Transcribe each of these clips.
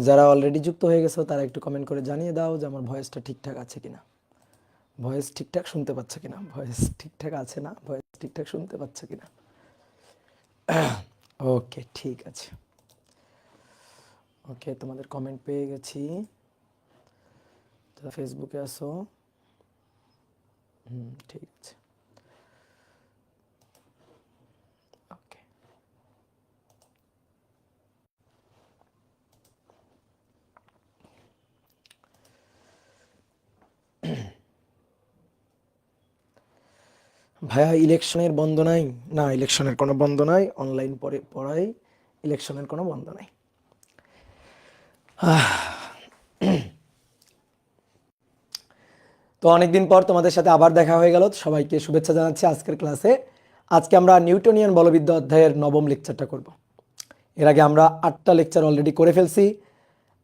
যারা অলরেডি যুক্ত হয়ে গেছো তারা একটু কমেন্ট করে জানিয়ে দাও যে আমার ভয়েসটা ঠিকঠাক আছে কিনা, ভয়েস ঠিকঠাক শুনতে পাচ্ছ কিনা, ভয়েস ঠিকঠাক আছে না, ভয়েস ঠিকঠাক শুনতে পাচ্ছ কিনা। ওকে, ঠিক আছে। ওকে, তোমাদের কমেন্ট পেয়ে গেছি। যারা ফেসবুকে আসো, ঠিক আছে। ওকে, ভাইয়া ইলেকশনের বন্ধ নাই? না, ইলেকশনের কোনো বন্ধ নাই, অনলাইন পরে পড়াই, ইলেকশনের কোনো বন্ধ নাই। তো অনেকদিন পর তোমাদের সাথে আবার দেখা হয়ে গেল। সবাইকে শুভেচ্ছা জানাচ্ছি আজকের ক্লাসে। আজকে আমরা নিউটনিয়ান বলবিদ্যা অধ্যায়ের নবম লেকচারটা করব। এর আগে আমরা 8টা লেকচার অলরেডি করে ফেলছি।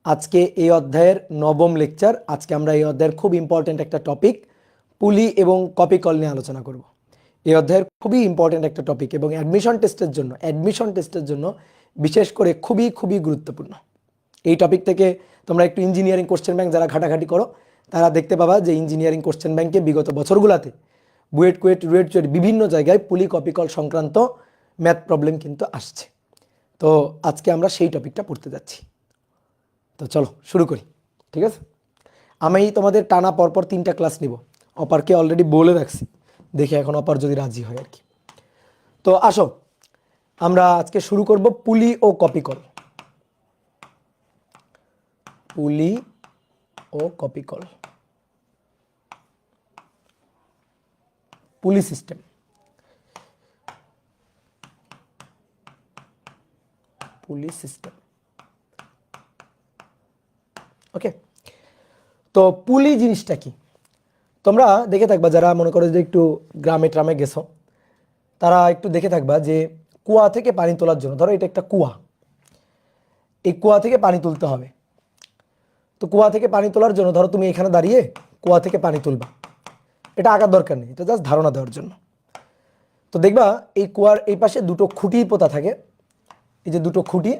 আজকে এই অধ্যায়ের নবম লেকচার। আজকে আমরা এই অধ্যায়ের খুব ইম্পর্টেন্ট একটা টপিক পুলি এবং কপি কল নিয়ে আলোচনা করব। এই অধ্যায়ের খুবই ইম্পর্টেন্ট একটা টপিক এবং অ্যাডমিশন টেস্টের জন্য বিশেষ করে খুবই খুবই গুরুত্বপূর্ণ। এই টপিক থেকে তোমরা একটু ইঞ্জিনিয়ারিং কোশ্চেন ব্যাংক যারা ঘাটাঘাটি করো তারা দেখতে পাবা যে ইঞ্জিনিয়ারিং কোশ্চেন ব্যাংকে বিগত বছরগুলোতে বুয়েট, কুয়েট, রুয়েট, চুয়েট বিভিন্ন জায়গায় পুলি কপি কল সংক্রান্ত ম্যাথ প্রবলেম কিন্তু আসছে। তো আজকে আমরা সেই টপিকটা পড়তে যাচ্ছি। তো চলো শুরু করি, ঠিক আছে। আমি তোমাদের টানা পরপর 3টা ক্লাস নিব। অপারকে অলরেডি বলে রাখছি, দেখি এখন অপার যদি রাজি হয় আর কি। তো আসো আমরা আজকে শুরু করব পুলি ও কপি কল। পুলি ও কপি কল, পুলি সিস্টেম। পুলি সিস্টেম, ওকে। তো পুলি জিনিসটা কি তোমরা দেখে থাকবা, যারা মনে করো যে একটু গ্রামে ট্রামে গেছো তারা একটু দেখে থাকবা যে কুয়া থেকে পানি তোলার জন্য, ধরো এটা একটা কুয়া, এই কুয়া থেকে পানি তুলতে হবে। তো কুয়া থেকে পানি তোলার জন্য ধরো তুমি এখানে দাঁড়িয়ে কুয়া থেকে পানি তুলবা, এটা আঁকার দরকার নেই, এটা জাস্ট ধারণা দেওয়ার জন্য। তো দেখবা এই কুয়ার এই পাশে দুটো খুঁটি পোতা থাকে, এই যে দুটো খুঁটি,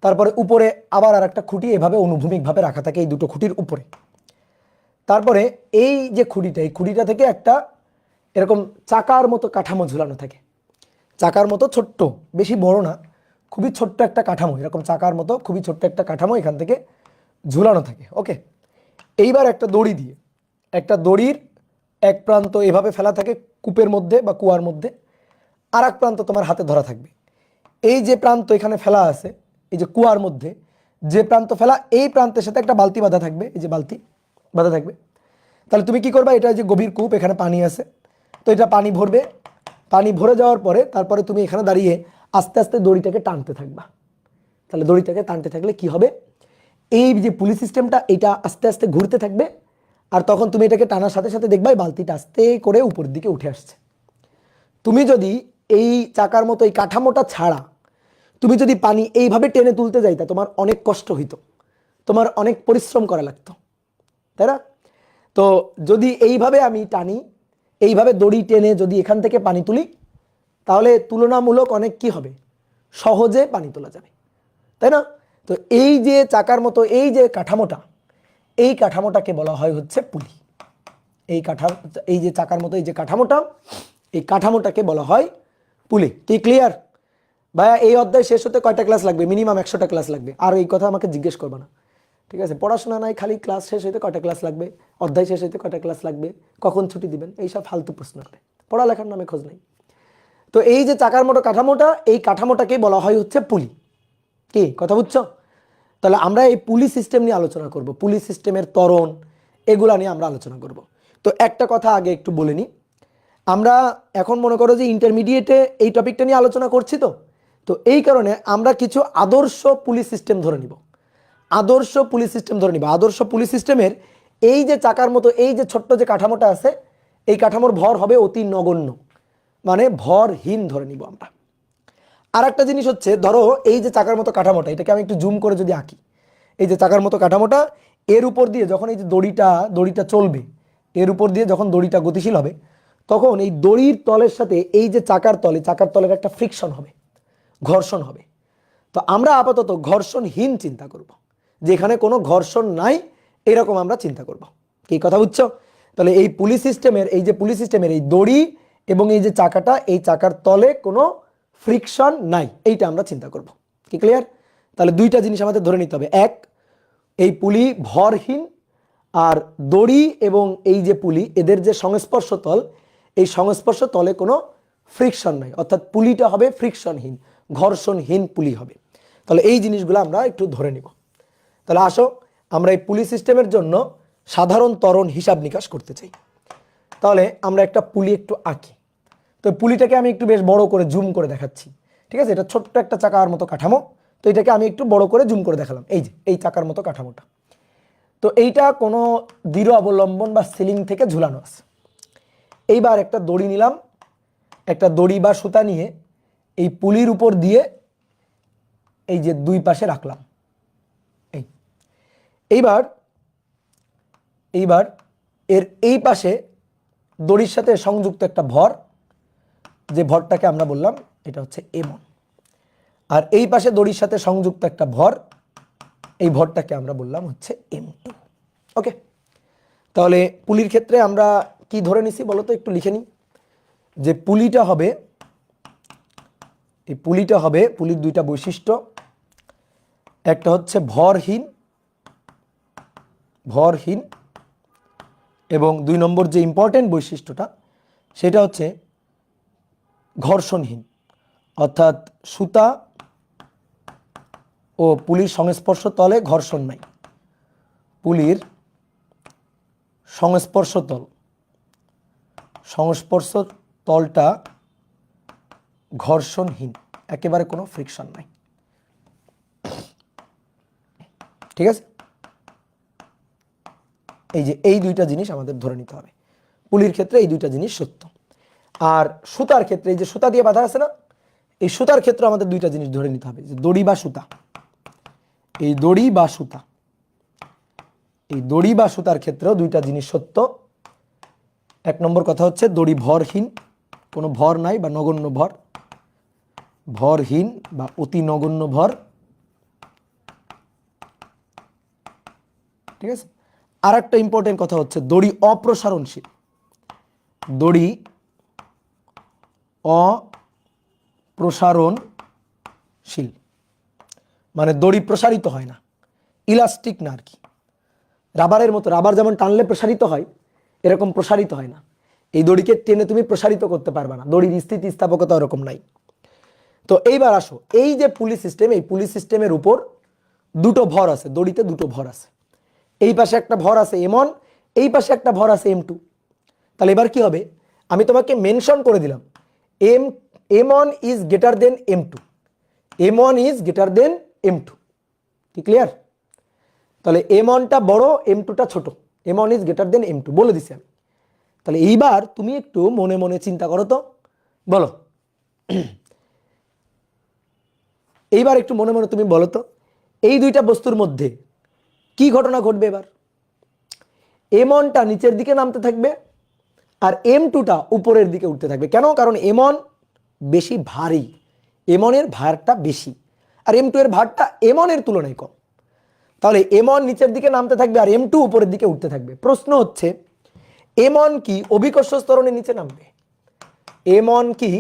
তারপরে উপরে আবার আর একটা খুঁটি এভাবে অনুভূমিকভাবে রাখা থাকে এই দুটো খুঁটির উপরে। তারপরে এই যে খুঁটিটা, এই খুঁটিটা থেকে একটা এরকম চাকার মতো কাঠামো ঝুলানো থাকে, চাকার মতো ছোট্ট, বেশি বড় না, খুবই ছোট্ট একটা কাঠামো, এরকম চাকার মতো খুবই ছোট্ট একটা কাঠামো এখান থেকে ঝুলানো থাকে, ওকে। এইবার একটা দড়ি দিয়ে, একটা দড়ির এক প্রান্ত এভাবে ফেলা থাকে কূপের মধ্যে বা কুয়ার মধ্যে, আর এক প্রান্ত তোমার হাতে ধরা থাকবে। এই যে প্রান্ত এখানে ফেলা আছে, এই যে কুয়ার মধ্যে যে প্রান্ত ফেলা, এই প্রান্তের সাথে একটা বালতি বাঁধা থাকবে, এই যে বালতি বাঁধা থাকবে। তাহলে তুমি কি করবা, এটা যে গভীর কূপ, এখানে পানি আছে, তো এটা পানি ভরবে, পানি ভরে যাওয়ার পরে তারপরে তুমি এখানে দাঁড়িয়ে আস্তে আস্তে দড়িটাকে টানতে থাকবা। তাহলে দড়িটাকে টানতে থাকলে কি হবে, এই যে পুলি সিস্টেমটা এটা আস্তে আস্তে ঘুরতে থাকবে, আর তখন তুমি এটাকে টানার সাথে সাথে দেখবা এই বালতিটা আস্তে করে উপরের দিকে উঠে আসছে। তুমি যদি এই চাকার মতো এই কাঠামোটা ছাড়া তুমি যদি পানি এইভাবে টেনে তুলতে যাইতা, তোমার অনেক কষ্ট হইতো, তোমার অনেক পরিশ্রম করা লাগতো, তাই না? তো যদি এইভাবে আমি টানি, এইভাবে দড়ি টেনে যদি এখান থেকে পানি তুলি, তাহলে তুলনামূলক অনেক কি হবে, সহজে পানি তোলা যাবে, তাই না? তো এই যে চাকার মতো এই যে কাঠামোটা, এই কাঠামোটাকে বলা হয় হচ্ছে পুলি। এই যে চাকার মতো এই যে কাঠামোটা, এই কাঠামোটাকে বলা হয় পুলি। কি ক্লিয়ার? ভাইয়া এই অধ্যায় শেষ হতে কয়টা ক্লাস লাগবে? মিনিমাম 100টা ক্লাস লাগবে। আর এই কথা আমাকে জিজ্ঞেস করবে না, ঠিক আছে? পড়াশোনা নাই, খালি ক্লাস শেষ হইতে কয়টা ক্লাস লাগবে, অধ্যায় শেষ হইতে কয়টা ক্লাস লাগবে, কখন ছুটি দিবেন, এইসব ফালতু প্রশ্ন করে পড়ালেখার নামে খোঁজ নেই। তো এই যে চাকার মতো কাঠামোটা, এই কাঠামোটাকে বলা হয় হচ্ছে পুলি। কি কথা বুঝছো? তাহলে আমরা এই পুলি সিস্টেম নিয়ে আলোচনা করব, পুলি সিস্টেমের ত্বরণ এগুলা নিয়ে আমরা আলোচনা করব। তো একটা কথা আগে একটু বলে নিই, আমরা এখন মনে করো যে ইন্টারমিডিয়েটে এই টপিকটা নিয়ে আলোচনা করছি, তো এই কারণে আমরা কিছু আদর্শ পুলি সিস্টেম ধরে নিব। আদর্শ পুলি সিস্টেম ধরে নিব। আদর্শ পুলি সিস্টেমের এই যে চাকার মতো এই যে ছোট্ট যে কাঠামোটা আছে, এই কাঠামোর ভর হবে অতি নগণ্য, মানে ভরহীন ধরে নিব আমরা। আর একটা জিনিস হচ্ছে, ধরো এই যে চাকার মতো কাঠামোটা, এটাকে আমি একটু জুম করে যদি আঁকি, এই যে চাকার মতো কাঠামোটা, এর উপর দিয়ে যখন এই যে দড়িটা চলবে, এর উপর দিয়ে যখন দড়িটা গতিশীল হবে, তখন এই দড়ির তলের সাথে এই যে চাকার তলের একটা ফ্রিকশন হবে, ঘর্ষণ হবে। তো আমরা আপাতত ঘর্ষণহীন চিন্তা করব, যেখানে কোনো ঘর্ষণ নাই এরকম আমরা চিন্তা করব। কি কথা বুঝছো? তাহলে এই পুলি সিস্টেমের এই দড়ি এবং এই যে চাকাটা, এই চাকার তলে কোনো ফ্রিকশন নাই, এইটা আমরা চিন্তা করব। কি ক্লিয়ার? তাহলে দুইটা জিনিস আমাদের ধরে নিতে হবে। এক, এই পুলি ভরহীন, আর দড়ি এবং এই যে পুলি এদের যে সংস্পর্শ তল, এই সংস্পর্শ তলে কোনো ফ্রিকশন নাই, অর্থাৎ পুলিটা হবে ফ্রিকশনহীন, ঘর্ষণহীন পুলি হবে। তাহলে এই জিনিসগুলো আমরা একটু ধরে নিব। তাহলে আসো আমরা এই পুলি সিস্টেমের জন্য সাধারণ ত্বরণ হিসাব নিকাশ করতে চাই। তাহলে আমরা একটা পুলি একটু আঁকি। তো পুলিটাকে আমি একটু বেশ বড় করে জুম করে দেখাচ্ছি, ঠিক আছে? এটা ছোট্ট একটা চাকার মতো কাঠামো, তো এটাকে আমি একটু বড় করে জুম করে দেখালাম। এই যে এই চাকার মতো কাঠামোটা, তো এইটা কোনো দৃঢ় অবলম্বন বা সিলিং থেকে ঝুলানো আছে। এইবার একটা দড়ি নিলাম, একটা দড়ি বা সুতা নিয়ে এই পুলির উপর দিয়ে এই যে দুই পাশে রাখলাম। এইবার এর এই পাশে দড়ির সাথে সংযুক্ত একটা ভর, যে ভরটাকে আমরা বললাম এটা হচ্ছে M1, আর এই পাশে দড়ির সাথে সংযুক্ত একটা ভর, এই ভরটাকে আমরা বললাম হচ্ছে M2। ওকে, তাহলে পুলির ক্ষেত্রে আমরা কি ধরে নিছি বলো তো, একটু লিখে নিই। যে পুলিটা হবে, পুলির দুইটা বৈশিষ্ট্য, একটা হচ্ছে ভরহীন এবং দুই নম্বর যে ইম্পর্টেন্ট বৈশিষ্ট্যটা সেটা হচ্ছে ঘর্ষণহীন, অর্থাৎ সুতা ও পুলির সংস্পর্শ তলে ঘর্ষণ নাই। পুলির সংস্পর্শ তলটা ঘর্ষণহীন, একেবারে কোনো ফ্রিকশন নাই। ঠিক আছে? এই যে এই দুইটা জিনিস আমাদের ধরে নিতে হবে। পুলির ক্ষেত্রে এই দুইটা জিনিস সত্য। আর সুতার ক্ষেত্রে, এই যে সুতা দিয়ে বাঁধা আছে না, এই সুতার ক্ষেত্রে আমাদের দুইটা জিনিস ধরে নিতে হবে, যে দড়ি বা সুতা। এই দড়ি বা সুতার ক্ষেত্রেও দুইটা জিনিস সত্য। এক নম্বর কথা হচ্ছে দড়ি ভরহীন, কোনো ভর নাই বা নগণ্য ভর, ভরহীন বা অতি নগণ্য ভর। ঠিক আছে? আর একটা ইম্পর্টেন্ট কথা হচ্ছে দড়ি অপ্রসারণশীল। দড়ি অপ্রসারণশীল মানে দড়ি প্রসারিত হয় না, ইলাস্টিক না আর কি। রাবারের মতো, রাবার যেমন টানলে প্রসারিত হয়, এরকম প্রসারিত হয় না। এই দড়িকে টেনে তুমি প্রসারিত করতে পারবে না, দড়ির স্থিতিস্থাপকতা ওরকম নাই। তো এইবার আসো, এই যে পুলি সিস্টেম, এই পুলি সিস্টেমের উপর দুটো ভর আছে, দড়িতে দুটো ভর আছে। এই পাশে একটা ভর আছে M1, এই পাশে একটা ভর আছে M2। তাহলে এবার কি হবে, আমি তোমাকে মেনশন করে দিলাম M1 is greater than M2, M1 is greater than M2। কি ক্লিয়ার? তাহলে M1টা বড়, M2টা ছোট, M1 is greater than M2 বলে দিছি আমি। তাহলে এইবার তুমি একটু মনে মনে চিন্তা করো তো, বলো এইবার একটু মনে মনে তুমি বলো তো, এই দুইটা বস্তুর মধ্যে কি ঘটনা ঘটবে? এবার M1টা নিচের দিকে নামতে থাকবে আর M2টা উপরের দিকে উঠতে থাকবে। কেন? কারণ M1 বেশি ভারী, M1 এর ভারটা বেশি, আর M2 এর ভারটা M1 এর তুলনায় কম। তাহলে M1 নিচের দিকে নামতে থাকবে আর M2 উপরের দিকে উঠতে থাকবে। প্রশ্ন হচ্ছে M1 কি অভিকর্ষ স্তরণের নিচে নামবে? M1 কি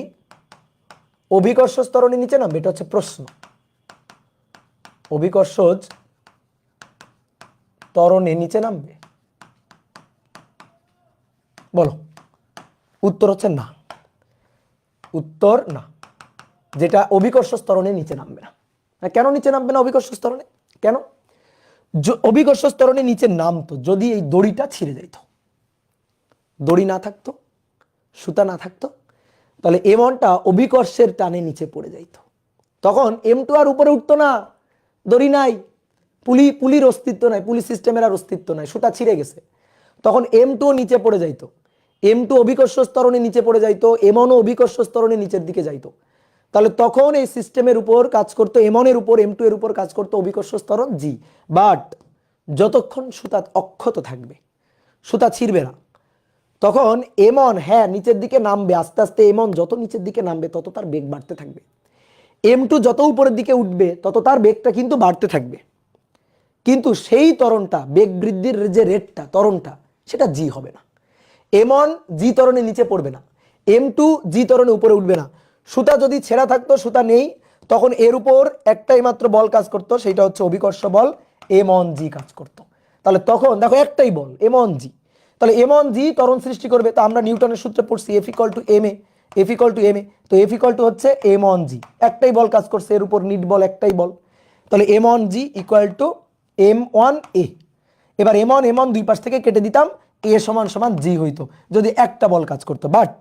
অভিকর্ষ স্তরণের নিচে নামবে? এটা হচ্ছে প্রশ্ন। অভিকর্ষজ ত্বরণের নিচে নামবে? বলো। উত্তর হচ্ছে না, উত্তর না, যেটা অভিকর্ষ স্তরণের নিচে নামবে না। কেন নিচে নামবে না অভিকর্ষ স্তরণে? কেন? অভিকর্ষ স্তরণে নিচে নামতো যদি এই দড়িটা ছিঁড়ে যেত, দড়ি না থাকতো, সুতা না থাকতো, তাহলে M1টা অভিকর্ষের টানে নিচে পড়ে যাইত। তখন M2 আর উপরে উঠতো না, দড়ি নাই, পুলির অস্তিত্ব নাই, পুলি সিস্টেমের আর অস্তিত্ব নাই, সুতা ছিঁড়ে গেছে। তখন M2 নিচে পড়ে যাইতো, M2 অভিকর্ষ স্তরণে নিচে পড়ে যাইতো, M1ও অভিকর্ষ স্তরণে নিচের দিকে যাইতো। তাহলে তখন এই সিস্টেমের উপর কাজ করতো M1 এর উপর, M2 এর উপর কাজ করতো অভিকর্ষ স্তরণ G। বাট যতক্ষণ সুতা অক্ষত থাকবে, সুতা ছিঁড়বে না, তখন M1 হ্যাঁ নিচের দিকে নামবে, আস্তে আস্তে M1 যত নিচের দিকে নামবে তত তার বেগ বাড়তে থাকবে। M2 যত উপরের দিকে উঠবে তত তার বেগটা কিন্তু বাড়তে থাকবে, কিন্তু সেই ত্বরণটা, বেগ বৃদ্ধির যে রেটটা, ত্বরণটা, সেটা জি হবে না। M1 জি ত্বরণে নিচে পড়বে না, M2 জি ত্বরণে উপরে উঠবে না। সুতা যদি ছেঁড়া থাকতো, সুতা নেই, তখন এর উপর একটাই মাত্র বল কাজ করতো, সেটা হচ্ছে অভিকর্ষ বল, M1G কাজ করতো। তাহলে তখন দেখো একটাই বল M1G, তাহলে M1G ত্বরণ সৃষ্টি করবে। তো আমরা নিউটনের সূত্রে পড়ছি F = ma, F = ma, তো F = হচ্ছে M1G, একটাই বল কাজ করছে এর উপর, নিট বল একটাই বল, তাহলে M1G = M1a। এবার M1 দুই পাশ থেকে কেটে দিতাম, a = g হইতো যদি একটা বল কাজ করতো, বাট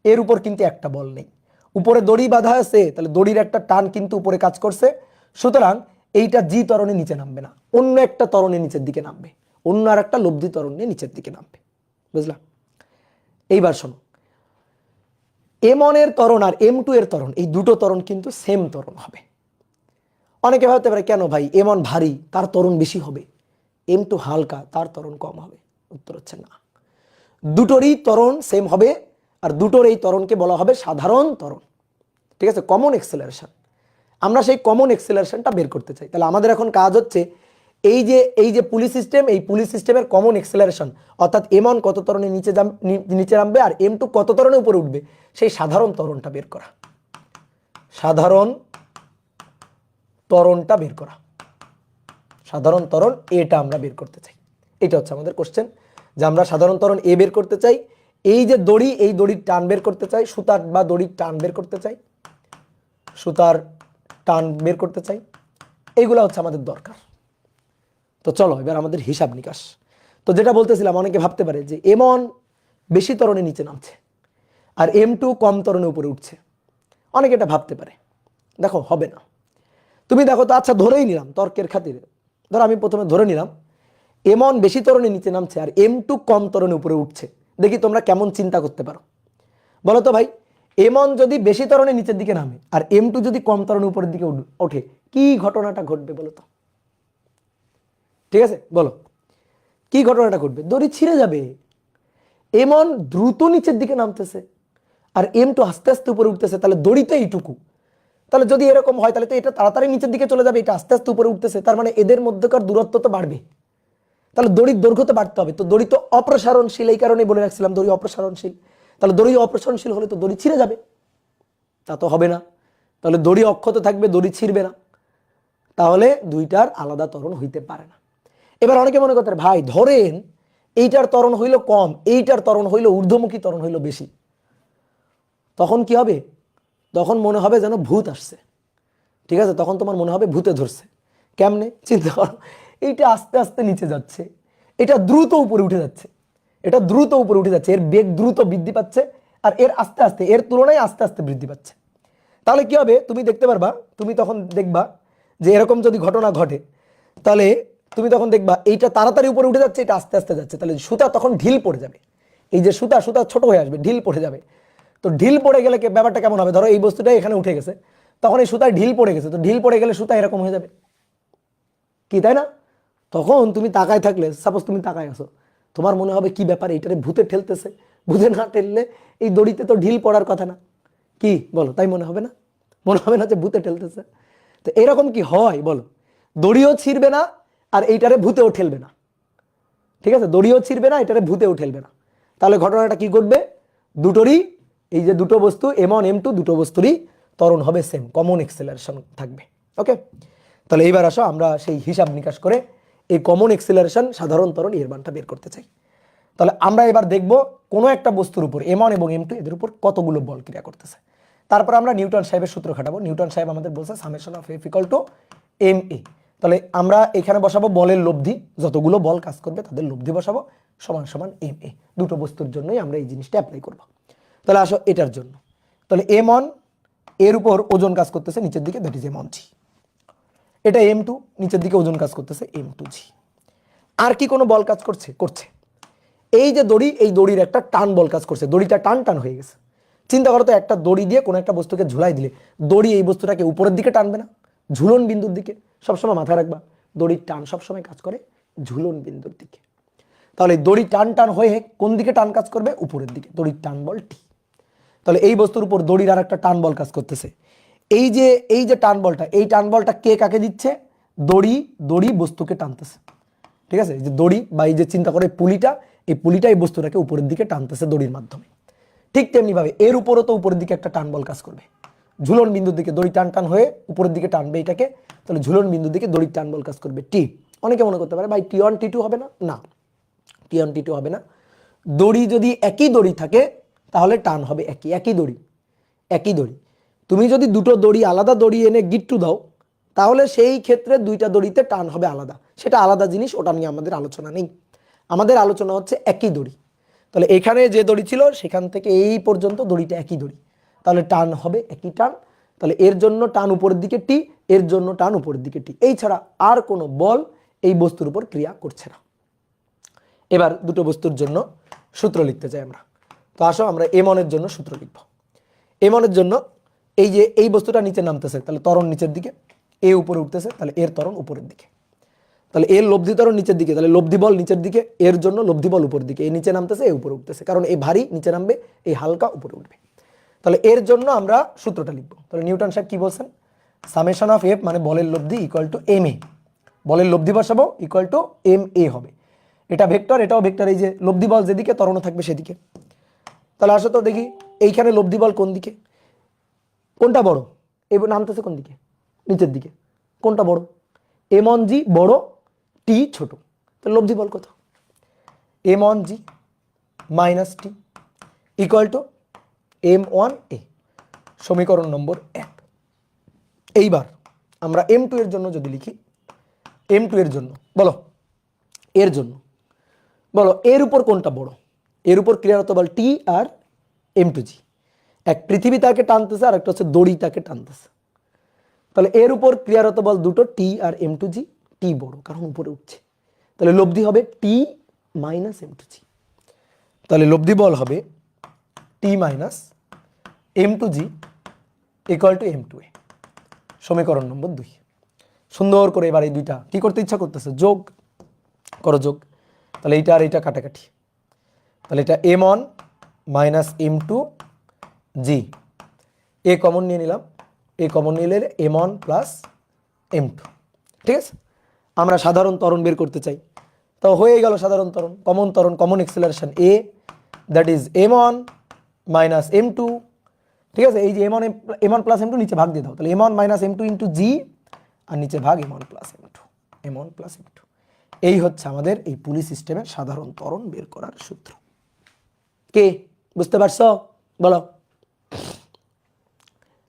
এর উপর কিন্তু একটা বল নেই, উপরে দড়ি বাঁধা আছে, তাহলে দড়ির একটা টান কিন্তু উপরে কাজ করছে, সুতরাং এইটা জি ত্বরণে নিচে নামবে না, অন্য একটা ত্বরণে নিচের দিকে নামবে, অন্য আর একটা লব্ধি ত্বরণ নিয়ে নিচের দিকে নামবে, বুঝলাম? এইবার শোনো, M1 এর ত্বরণ আর M2 এর ত্বরণ, এই দুটো ত্বরণ কিন্তু সেম ত্বরণ হবে। অনেকে ভাবতে পারে কেন ভাই, M1 ভারী তার ত্বরণ বেশি হবে, M2 হালকা তার ত্বরণ কম হবে? উত্তর হচ্ছে না, দুটোরই ত্বরণ সেম হবে, আর দুটোর এই ত্বরণকে বলা হবে সাধারণ ত্বরণ, ঠিক আছে, কমন এক্সেলারেশন। আমরা সেই কমন এক্সেলারেশনটা বের করতে চাই। তাহলে আমাদের এখন কাজ হচ্ছে এই যে পুলি সিস্টেম, এই পুলি সিস্টেমের কমন এক্সেলারেশন, অর্থাৎ M1 কত ত্বরণে নিচে নামবে আর M2 কত ত্বরণে উপরে উঠবে, সেই সাধারণ ত্বরণটা বের করা, সাধারণ ত্বরণটা বের করা, সাধারণ ত্বরণ এটা আমরা বের করতে চাই। এটা হচ্ছে আমাদের কোশ্চেন, যে আমরা সাধারণ ত্বরণ এ বের করতে চাই, এই যে দড়ি, এই দড়ির টান বের করতে চাই, সুতার বা দড়ির টান বের করতে চাই, সুতার টান বের করতে চাই, এইগুলো হচ্ছে আমাদের দরকার। তো চলো এবার আমাদের হিসাব নিকাশ। তো যেটা বলতেছিলাম, অনেকে ভাবতে পারে যে M1 বেশি ত্বরণে নিচে নামছে আর M2 কম ত্বরণে উপরে উঠছে, অনেকে এটা ভাবতে পারে। দেখো হবে না, তুমি দেখো তো, আচ্ছা ধরেই নিলাম তর্কের খাতিরে, ধরো আমি প্রথমে ধরে নিলাম M1 বেশি ত্বরণে নিচে নামছে আর M2 কম ত্বরণে উপরে উঠছে। দেখি তোমরা কেমন চিন্তা করতে পারো, বলো তো ভাই, M1 যদি বেশি ত্বরণে নিচের দিকে নামে আর M2 যদি কম ত্বরণে উপরের দিকে ওঠে, কি ঘটনাটা ঘটবে বলো তো? ঠিক আছে, বলো কি ঘটনাটা ঘটবে? দড়ি ছিঁড়ে যাবে। M1 দ্রুত নিচের দিকে নামতেছে আর M2 আস্তে আস্তে উপরে উঠতেছে, তাহলে দড়িতে এইটুকু, তাহলে যদি এরকম হয় তাহলে তো এটা তাড়াতাড়ি নিচের দিকে চলে যাবে, এটা আস্তে আস্তে উপরে উঠতেছে, তার মানে এদের মধ্যকার দূরত্ব তো বাড়বে, তাহলে দড়ির দৈর্ঘ্য তো বাড়তে হবে। তো দড়ি তো অপ্রসারণশীল, এই কারণেই বলে রাখছিলাম দড়ি অপ্রসারণশীল, তাহলে দড়ি অপ্রসারণশীল হলে তো দড়ি ছিঁড়ে যাবে, তা তো হবে না। তাহলে দড়ি অক্ষত থাকবে, দড়ি ছিঁড়বে না, তাহলে দুইটার আলাদা ত্বরণ হইতে পারে না। এবার অনেকে মনে করতে ভাই ধরেন এইটার ত্বরণ হইল কম, এইটার ত্বরণ হইল ঊর্ধ্বমুখী ত্বরণ হইল বেশি, তখন কি হবে? তখন মনে হবে যেন ভূত আসছে, ঠিক আছে, তখন তোমার মনে হবে ভূতে ধরছে। কেমনে? চিন্তা করো, এইটা আস্তে আস্তে নিচে যাচ্ছে, এটা দ্রুত উপরে উঠে যাচ্ছে, এটা দ্রুত উপরে উঠে যাচ্ছে, এর বেগ দ্রুত বৃদ্ধি পাচ্ছে, আর এর আস্তে আস্তে, এর তুলনায় আস্তে আস্তে বৃদ্ধি পাচ্ছে। তাহলে কি হবে? তুমি দেখতে পারবা, তুমি তখন দেখবা যে এরকম যদি ঘটনা ঘটে, তাহলে তুমি তখন দেখবা এইটা তাড়াতাড়ি উপরে উঠে যাচ্ছে, এটা আস্তে আস্তে যাচ্ছে, তাহলে সুতা তখন ঢিল পড়ে যাবে, এই যে সুতা, সুতা ছোট হয়ে আসবে, ঢিল পড়ে যাবে। তো ঢিল পড়ে গেলে ব্যাপারটা কেমন হবে? ধরো এই বস্তুটা এখানে উঠে গেছে, তখন এই সুতায় ঢিল পড়ে গেছে, তো ঢিল পড়ে গেলে সুতা এরকম হয়ে যাবে, কি তাই না? তখন তুমি তাকায় থাকলে, সাপোজ তুমি তাকায় আছো, তোমার মনে হবে কি ব্যাপার, এইটারে ভূতে ঠেলতেছে, ভূতে না ঠেললে এই দড়িতে তো ঢিল পড়ার কথা না, কি বলো? তাই মনে হবে না? মনে হবে না যে ভূতে ঠেলতেছে? তো এরকম কি হয় বলো? দড়িও ছিঁড়বে না আর এইটারে ভূতেও ঠেলবে না, ঠিক আছে, দড়িও ছিঁড়বে না, এটারে ভূতেও ঠেলবে না, তাহলে ঘটনাটা কি ঘটবে? দুটোরই, এই যে দুটো বস্তু M1 M2 দুটো বস্তুরই ত্বরণ হবে সেম, কমন এক্সেলারেশন থাকবে। ওকে, তাহলে এইবার আসো আমরা সেই হিসাব নিকাশ করে এই কমন এক্সেলারেশন, সাধারণ ত্বরণ, এর মানটা বের করতে চাই। তাহলে আমরা এবার দেখব কোনো একটা বস্তুর উপর M1 এবং M2 এদের উপর কতগুলো বল ক্রিয়া করতেছে। তারপর আমরা নিউটন সাহেবের সূত্র খাটাবো। নিউটন সাহেব আমাদের বলছে সামেশন অফ F = ma। তাহলে আমরা এখানে বসাবো বলের লব্ধি, যতগুলো বল কাজ করবে তাদের লব্ধি বসাবো, সমান সমান ma। দুটো বস্তুর জন্যই আমরা এই জিনিসটা অ্যাপ্লাই করব। তাহলে আসো এটার জন্য, তাহলে M1 এর উপর ওজন কাজ করতেছে নিচের দিকে, দ্যাট ইজ M1G। এটা M2 নিচের দিকে ওজন কাজ করতেছে M2G। আর কি কোনো বল কাজ করছে? করছে। এই যে দড়ি, এই দড়ির একটা টান বল কাজ করছে, দড়িটা টান টান হয়ে গেছে। চিন্তা করো তো, একটা দড়ি দিয়ে কোনো একটা বস্তুকে ঝুলাই দিলে দড়ি এই বস্তুটাকে উপরের দিকে টানবে না, ঝুলন বিন্দুর দিকে। সবসময় মাথায় রাখবা, দড়ির টান সবসময় কাজ করে ঝুলন বিন্দুর দিকে। তাহলে দড়ি টান টান হয়ে কোন দিকে টান কাজ করবে? উপরের দিকে, দড়ির টান বল টি। তাহলে এই বস্তুর উপর দড়ির আর একটা টান বল কাজ করতেছে, এই যে টান বলটা, এই টান বলটা কে কাকে দিচ্ছে? দড়ি বস্তুকে টানতেছে, ঠিক আছে? এই যে দড়ি বা এই যে চিন্তা করে পুলিটা, এই পুলিটা এই বস্তুটাকে উপরের দিকে টানতেছে দড়ির মাধ্যমে। ঠিক তেমনি ভাবে এর উপরও তো উপরের দিকে একটা টান বল কাজ করবে, ঝুলন বিন্দুর দিকে দড়ি টান হয়ে উপরের দিকে টানবে এটাকে, তাহলে ঝুলন বিন্দুর দিকে দড়ির টান বল কাজ করবে টি। অনেকে মনে করতে পারে ভাই T1 T2 হবে না, না T1 T2 হবে না। দড়ি যদি একই দড়ি থাকে তাহলে টান হবে একই দড়ি। তুমি যদি দুটো দড়ি আলাদা দড়ি এনে গিট্টু দাও তাহলে সেই ক্ষেত্রে দুইটা দড়িতে টান হবে আলাদা, সেটা আলাদা জিনিস, ওটা নিয়ে আমাদের আলোচনা নেই। আমাদের আলোচনা হচ্ছে একই দড়ি। তাহলে এখানে যে দড়ি ছিল সেখান থেকে এই পর্যন্ত দড়িটা একই দড়ি, তাহলে টান হবে একই টান। তাহলে এর জন্য টান উপরের দিকে টি, এর জন্য টান উপরের দিকে টি, এই ছাড়া আর কোনো বল এই বস্তুর উপর ক্রিয়া করছে না। এবার দুটো বস্তুর জন্য সূত্র লিখতে চাই আমরা। তো আসো আমরা এমনের জন্য সূত্র লিখব। এমনের জন্য এই যে এই বস্তুটা নিচে নামতেছে, তাহলে ত্বরণ নিচের দিকে, এ উপরে উঠতেছে, তাহলে এর ত্বরণ উপরের দিকে, তাহলে এর লব্ধি ত্বরণ নিচের দিকে, তাহলে লব্ধি বল নিচের দিকে, এর জন্য লব্ধি বল উপরের দিকে, এ নিচে নামতেছে, এ উপরে উঠতেছে, কারণ এই ভারী নিচে নামবে, এই হালকা উপরে উঠবে। তাহলে এর জন্য আমরা সূত্রটা লিখব। তাহলে নিউটন সাহেব কি বলছেন? সামেশন অফ এফ মানে বলের লব্ধি ইকুয়াল টু এম এ, বলের লব্ধি বসাবো ইকুয়াল টু এম এ হবে। এটা ভেক্টর, এটাও ভেক্টর, এই যে লব্ধি বল যেদিকে ত্বরণও থাকবে সেদিকে। তাহলে আসো তো দেখি এইখানে লব্ধি বল কোন দিকে, কোনটা বড়? এই নামতেছে কোন দিকে? নিচের দিকে। কোনটা বড়? M1G বড়, টি ছোট, তাহলে লব্ধি বল কত? M1G মাইনাস টি ইকুয়াল টু M1A, সমীকরণ নম্বর 1। এইবার আমরা M2 এর জন্য যদি লিখি, M2 এর জন্য বলো, এর জন্য বলো এর উপর কোনটা বড়? এর উপর ক্রিয়ারত বল টি আর M2G, এক পৃথিবী তাকে টানতেছে আর একটা হচ্ছে দড়ি তাকে টানতেছে। তাহলে এর উপর ক্রিয়ারত বল দুটো টি আর M2G, টি বড় কারণ উপরে উঠছে, তাহলে লব্ধি হবে টি মাইনাস M2G। তাহলে লব্ধি বল হবে টি minus M2G equal to M2A, সমীকরণ নম্বর 2। সুন্দর করে এবার এই দুইটা কি করতে ইচ্ছা করতেছে? যোগ করো, যোগ। তাহলে এইটা আর এইটা কাটাকাটি, তাহলে এটা M1 minus M2G, a common নিয়ে নিলাম, এ কমন নিলে M1 প্লাস M2, ঠিক আছে? আমরা সাধারণ ত্বরণ বের করতে চাই, তো হয়ে গেল সাধারণ ত্বরণ, common acceleration A, that is M1 minus M2, ঠিক আছে? এই যে M1 প্লাস M2 নিচে ভাগ দিয়ে দাও, তাহলে M1 minus M2 into G, আর নিচে ভাগ M1 প্লাস M2। এই হচ্ছে আমাদের এই পুলি সিস্টেমের সাধারণ ত্বরণ বের করার সূত্র। কে বুঝতে পারছো? বলো।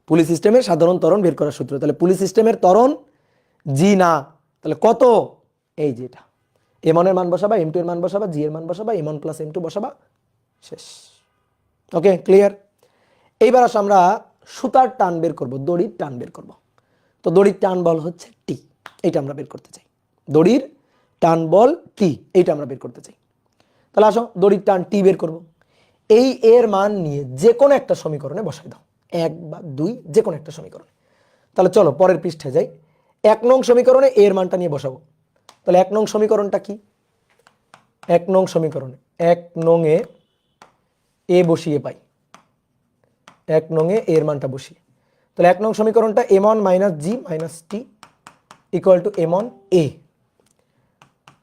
পুলি সিস্টেমের সাধারণ ত্বরণ বের করার সূত্র। তাহলে পুলি সিস্টেমের ত্বরণ জি না, তাহলে কত? এই যে এটা M1 এর মান বসাবা, M2 এর মান বসাবা, G এর মান বসাবা, M1 প্লাস M2 বসাবা, শেষ। ওকে, ক্লিয়ার? এইবার আসো আমরা সুতার টান বের করব, দড়ির টান বের করব। তো দড়ির টান বল হচ্ছে টি, এইটা আমরা বের করতে চাই। দড়ির টান বল টি, এইটা আমরা বের করতে চাই। তাহলে আসো দড়ির টান টি বের করব। এই এর মান নিয়ে যে কোনো একটা সমীকরণে বসাই দাও, 1 বা 2, যে কোনো একটা সমীকরণে। তাহলে চলো পরের পৃষ্ঠে যাই। 1 নং সমীকরণে এর মানটা নিয়ে বসাবো। তাহলে 1 নং সমীকরণটা কি? 1 নং সমীকরণে 1 নং এ এ বসিয়ে পাই, 1 নং এ এর মানটা বসিয়ে, তাহলে 1 নং সমীকরণটা M1 minus G minus T equal to M1 A।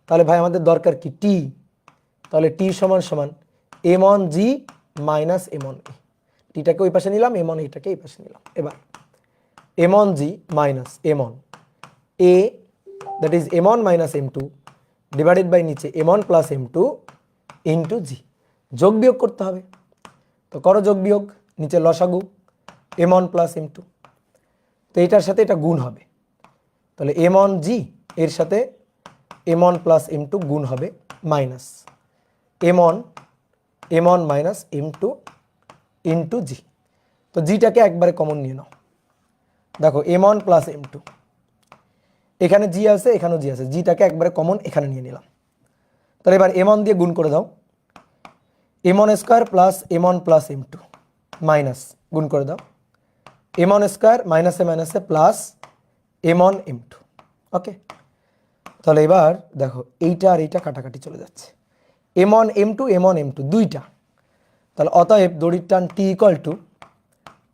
তাহলে ভাই আমাদের দরকার কি? টি, তাহলে টি সমান সমান M1 G minus M1 A, টিটাকে ওই পাশে নিলাম, M1 এটাকে এই পাশে নিলাম। এবার M1 G minus M1 A, that is M1 minus M2 divided by নিচে M1 plus M2 into G। যোগ বিয়োগ করতে হবে, তো করো যোগ বিয়োগ, নিচে লসাগু M1 প্লাস M2, তো এটার সাথে এটা গুণ হবে, তাহলে M1 G এর সাথে M1 প্লাস M2 গুণ হবে minus M1 minus M2 into G। তো জিটাকে একবারে কমন নিয়ে নাও, দেখো M1 প্লাস M2, এখানে G আছে, এখানেও G আছে, জিটাকে একবারে কমন এখানে নিয়ে নিলাম। তাহলে এবার M1 দিয়ে গুণ করে দাও, M1 square plus M1 plus M2 minus গুণ করে দাও M1 স্কোয়ার মাইনাসে মাইনাসে প্লাস M1 M2। ওকে, তাহলে এবার দেখো এইটা আর এইটা কাটাকাটি চলে যাচ্ছে, M1 M2 দুইটা, তাহলে অতএব দড়ির টান T equal to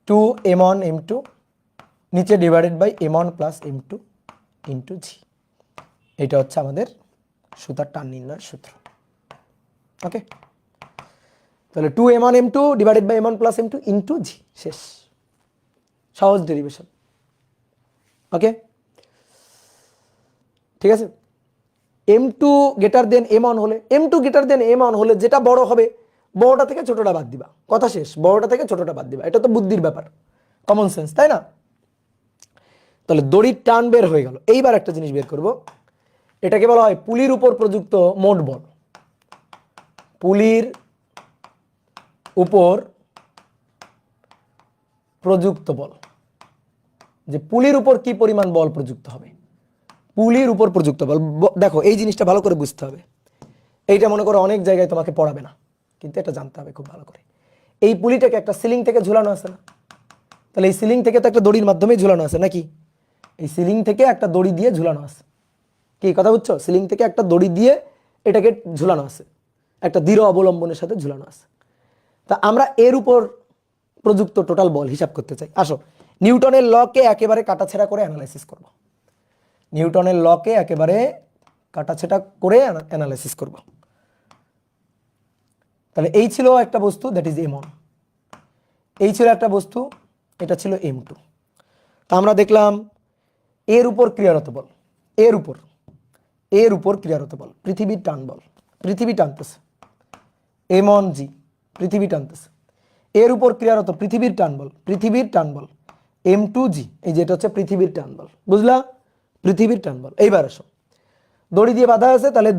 2 M1 M2 নিচে divided by m1 plus m2 into g. এটা হচ্ছে আমাদের সুতার টান নির্ণয়ের সূত্র। ওকে, তাহলে 2m1 m2 divided by m1 plus m2 into g, শেষ। সহজ ডেরিভেশন। ওকে, ঠিক আছে। m2 গ্রেটার দেন m1 হলে, m2 গ্রেটার দেন m1 হলে যেটা বড় হবে বড়টা থেকে ছোটটা বাদ দিবা, কথা শেষ। বড়টা থেকে ছোটটা বাদ দিবা, এটা তো বুদ্ধির ব্যাপার, কমন সেন্স, তাই না? তাহলে দড়ির টান বের হয়ে গেল। এইবার একটা জিনিস বের করব, এটাকে বলা হয় পুলির উপর প্রযুক্ত মোট বল। পুলির উপর প্রযুক্ত বল, যে পুলির উপর কি পরিমাণ বল প্রযুক্ত হবে। পুলির উপর প্রযুক্ত বল, দেখো এই জিনিসটা ভালো করে বুঝতে হবে। এইটা মনে করো অনেক জায়গায় তোমাকে পড়াবে না, কিন্তু এটা জানতে হবে খুব ভালো করে। এই পুলিটাকে একটা সিলিং থেকে ঝুলানো আছে না, তাহলে এই সিলিং থেকে তো একটা দড়ির মাধ্যমে ঝুলানো আছে নাকি? এই সিলিং থেকে একটা দড়ি দিয়ে ঝুলানো আছে, কি কথা বুঝছো? সিলিং থেকে একটা দড়ি দিয়ে এটাকে ঝুলানো আছে, একটা দৃঢ় অবলম্বনের সাথে ঝুলানো আছে। তা আমরা এর উপর প্রযুক্ত টোটাল বল হিসাব করতে চাই। আসো নিউটনের লকে একেবারে কাটাছেড়া করে অ্যানালাইসিস করব। নিউটনের লকে একেবারে কাটাছেড়া করে অ্যানালাইসিস করব। তাহলে এই ছিল একটা বস্তু, দ্যাট ইজ m1। এই ছিল একটা বস্তু, এটা ছিল m2। তা আমরা দেখলাম এর উপর ক্রিয়ারত বল, এর উপর ক্রিয়ারত বল পৃথিবীর টান বল, পৃথিবী টানতেছে m1g, পৃথিবী টানতেছে। এর উপর ক্রিয়ারত পৃথিবীর টান বল m2g, এই যেটা হচ্ছে পৃথিবীর টান বল, বুঝলা? পৃথিবীর টান বল। এইবার আসো, দড়ি দিয়ে বাঁধা আছে, তাহলে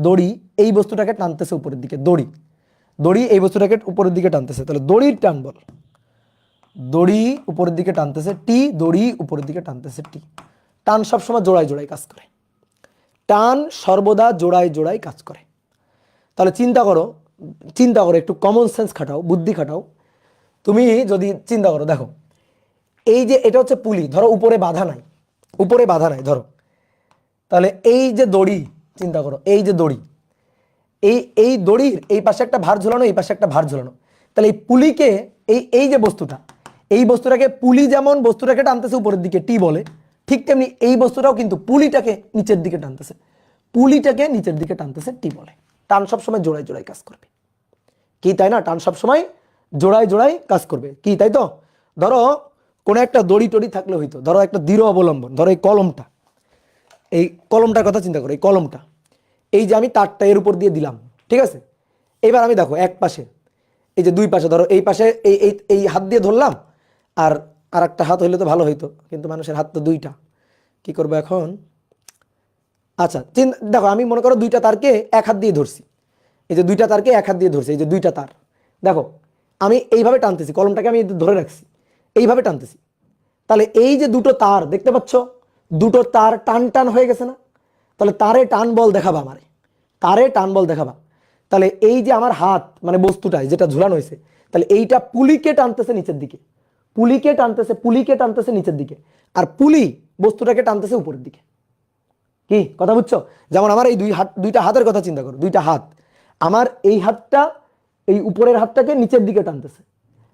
দড়ি এই বস্তুটাকে টানতেছে উপরের দিকে, দড়ি এই বস্তুটাকে উপরের দিকে টানতেছে, তাহলে দড়ির টান বল, দড়ি উপরের দিকে টানতেছে টি, দড়ি উপরের দিকে টানতেছে টি। টান সবসময় জোড়ায় জোড়ায় কাজ করে, টান সর্বদা জোড়ায় জোড়ায় কাজ করে। তাহলে চিন্তা করো একটু কমন সেন্স খাটাও, বুদ্ধি খাটাও। তুমি যদি চিন্তা করো, দেখো এই যে এটা হচ্ছে পুলি, ধরো উপরে বাধা নাই ধরো, তাহলে এই যে দড়ি, চিন্তা করো এই যে দড়ি, এই দড়ির এই পাশে একটা ভার ঝোলানো, এই পাশে একটা ভার ঝোলানো। তাহলে এই পুলিকে এই যে বস্তুটা, এই বস্তুটাকে পুলি যেমন বস্তুটাকে টানতেছে উপরের দিকে টি বলে, ঠিক তেমনি এই বস্তুটাও কিন্তু পুলিটাকে নিচের দিকে টানতেছে টি বলে। টান সবসময় জোড়ায় জোড়ায় কাজ করবে, কি তাই না? টান সবসময় জোড়ায় জোড়ায় কাজ করবে, কি তাই তো? ধরো কোনো একটা দড়ি টড়ি থাকলে হইতো, ধরো একটা দৃঢ় অবলম্বন, ধরো এই কলমটার কথা চিন্তা করো, এই কলমটা, এই যে আমি তারটা এর উপর দিয়ে দিলাম, ঠিক আছে? এবার আমি দেখো এক পাশে, এই যে দুই পাশে, ধরো এই পাশে এই হাত দিয়ে ধরলাম, আর একটা হাত হইলে তো ভালো হইতো, কিন্তু মানুষের হাত তো দুইটা, কি করবো এখন? আচ্ছা দেখো, আমি মনে করো দুইটা তারকে এক হাত দিয়ে ধরছি, এই যে দুইটা তারকে এক হাত দিয়ে ধরছি, এই যে দুইটা তার, দেখো আমি এইভাবে টানতেছি, কলমটাকে আমি ধরে রাখছি, এইভাবে টানতেছি। তাহলে এই যে দুটো তার দেখতে পাচ্ছ, দুটো তার টান টান হয়ে গেছে না? তাহলে তারে টান বল দেখাবা, তাহলে এই যে আমার হাত মানে বস্তুটায় যেটা ঝুলানো হয়েছে, তাহলে এইটা পুলিকে টানতেছে নিচের দিকে, পুলিকে টানতেছে নিচের দিকে, আর পুলি বস্তুটাকে টানতেছে উপরের দিকে। কি কথা বুঝছো? যেমন আমার এই দুইটা হাতের কথা চিন্তা করো, দুইটা হাত, আমার এই হাতটা এই উপরের হাতটাকে নিচের দিকে টানতেছে,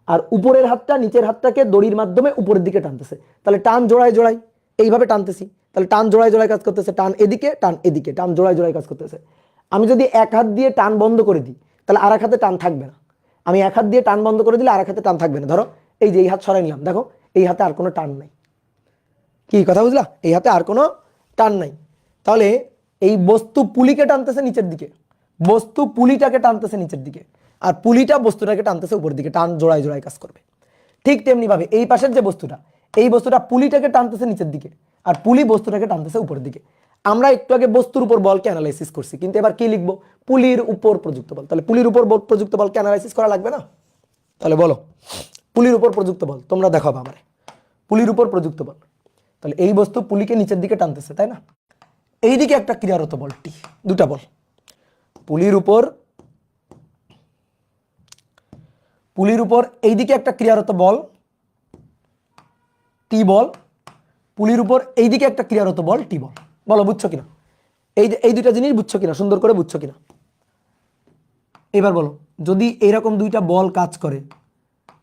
আর উপরের হাতটা নিচের হাতটাকে দড়ির মাধ্যমে উপরের দিকে টানতেছে। তাহলে টান জোড়ায় জোড়ায় এইভাবে টানতেছি, তাহলে টান জোড়ায় জোড়ায় কাজ করতেছে, টান এদিকে টান এদিকে, টান জোড়ায় জোড়ায় কাজ করতেছে। আমি যদি এক হাত দিয়ে টান বন্ধ করে দিই, তাহলে আর এক হাতে টান থাকবে না। আমি এক হাত দিয়ে টান বন্ধ করে দিলে আর এক হাতে টান থাকবে না। ধরো এই যে এই হাত সরাই নিলাম, দেখো এই হাতে আর কোনো টান নাই, কি কথা বুঝলা? এই হাতে আর কোনো টান নাই। তাহলে এই বস্তু পুলিকে টানতেছে নিচের দিকে, বস্তু পুলিটাকে টানতেছে নিচের দিকে, আর পুলিটা বস্তুটাকে টানতেছে উপরের দিকে, টান জোড়ায় জোড়ায় কাজ করবে। ঠিক তেমনি ভাবে এই পাশের যে বস্তুটা, এই বস্তুটা পুলিটাকে টানতেছে নিচের দিকে, আর পুলি বস্তুটাকে টানতেছে উপরের দিকে। আমরা একটু আগে বস্তুর উপর বলকে অ্যানালাইসিস করছি, কিন্তু এবার কি লিখবো? পুলির উপর প্রযুক্ত বল। তাহলে পুলির উপর প্রযুক্ত বলকে অ্যানালাইসিস করা লাগবে না? তাহলে বলো পুলির উপর প্রযুক্ত বল, তোমরা দেখাবো আমারে পুলির উপর প্রযুক্ত বল। তাহলে এই বস্তু পুলিকে নিচের দিকে টানতেছে, তাই না? এইদিকে একটা ক্রিয়ারত বল টি, দুটা বল, পুলির উপর এইদিকে একটা ক্রিয়ারত বল টি বল, পুলির উপর এইদিকে একটা ক্রিয়ারত বল টি বল। বলো বুঝছো কিনা? এই দুইটা জিনিস বুঝছো কিনা? সুন্দর করে বুঝছো কিনা? এবার বলো, যদি এইরকম দুইটা বল কাজ করে,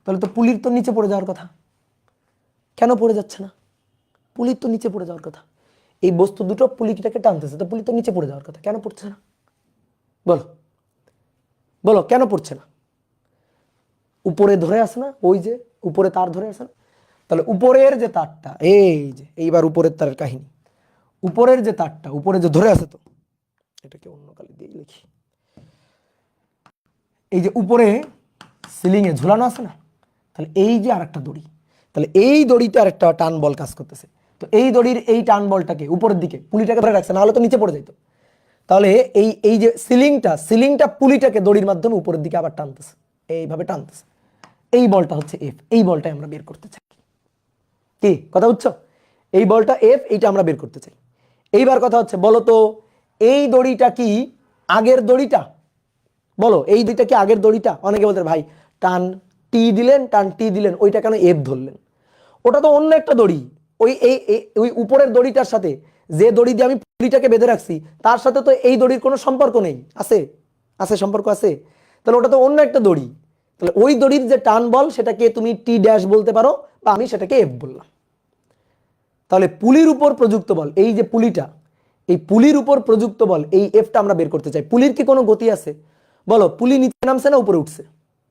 তাহলে তো পুলির তো নিচে পড়ে যাওয়ার কথা, কেন পড়ে যাচ্ছে না? পুলির তো নিচে পড়ে যাওয়ার কথা। এই বস্তু দুটো পুলিটাকে টানতেছে, তো পুলি তো নিচে পড়ে যাওয়ার কথা, কেন পড়ছে না? বলো বলো, কেন পড়ছে না? উপরে ধরে আসে না, ওই যে উপরে তার ধরে আসে না? তাহলে উপরের যে তারটা, এই যে এইবার উপরের তারের কাহিনী, উপরের যে তারটা উপরে যে ধরে আছে, তো এটাকে অন্য কালি দিয়ে লিখি। এই যে উপরে সিলিং এ ঝুলানো আছে না, তাহলে এই যে আরেকটা দড়ি, তাহলে এই দড়িতে আরেকটা টান বল কাজ করতেছে। তো এই দড়ির এই টান বলটাকে উপরের দিকে পুলিটাকে ধরে রাখছে, না হলে তো নিচে পড়ে যাইতো। তাহলে এই এই যে সিলিংটা পুলিটাকে দড়ির মাধ্যমে উপরের দিকে আবার টানতেছে, এইভাবে টানতেছে। এই বলটা হচ্ছে এফ, এই বলটাই আমরা বের করতে চাই। কি কথা বুঝছো? এই বলটা এফ, এইটা আমরা বের করতে চাই। এইবার কথা হচ্ছে, বলো তো এই দড়িটা কি আগের দড়িটা? বলো এই দুইটা কি আগের দড়িটা? অনেকে বলতে ভাই টান টি দিলেন, টান টি দিলেন, ওইটা কেন এফ ধরলেন? ওটা তো অন্য একটা দড়ি। ওই ওই উপরের দড়িটার সাথে যে দড়ি দিয়ে আমি পুলিটাকে বেঁধে রাখছি, তার সাথে তো এই দড়ির কোনো সম্পর্ক নেই। আছে? আছে, সম্পর্ক আছে। তাহলে ওটা তো অন্য একটা দড়ি। তাহলে ওই দড়ির যে টান বল, সেটাকে তুমি টি ড্যাশ বলতে পারো, বা আমি সেটাকে এফ বললাম। তাহলে পুলির উপর প্রযুক্ত বল, এই যে পুলিটা, এই পুলির উপর প্রযুক্ত বল, এই এফটা আমরা বের করতে চাই। পুলির কি কোনো গতি আছে? বলো, পুলি নিচে নামছে না উপরে উঠছে?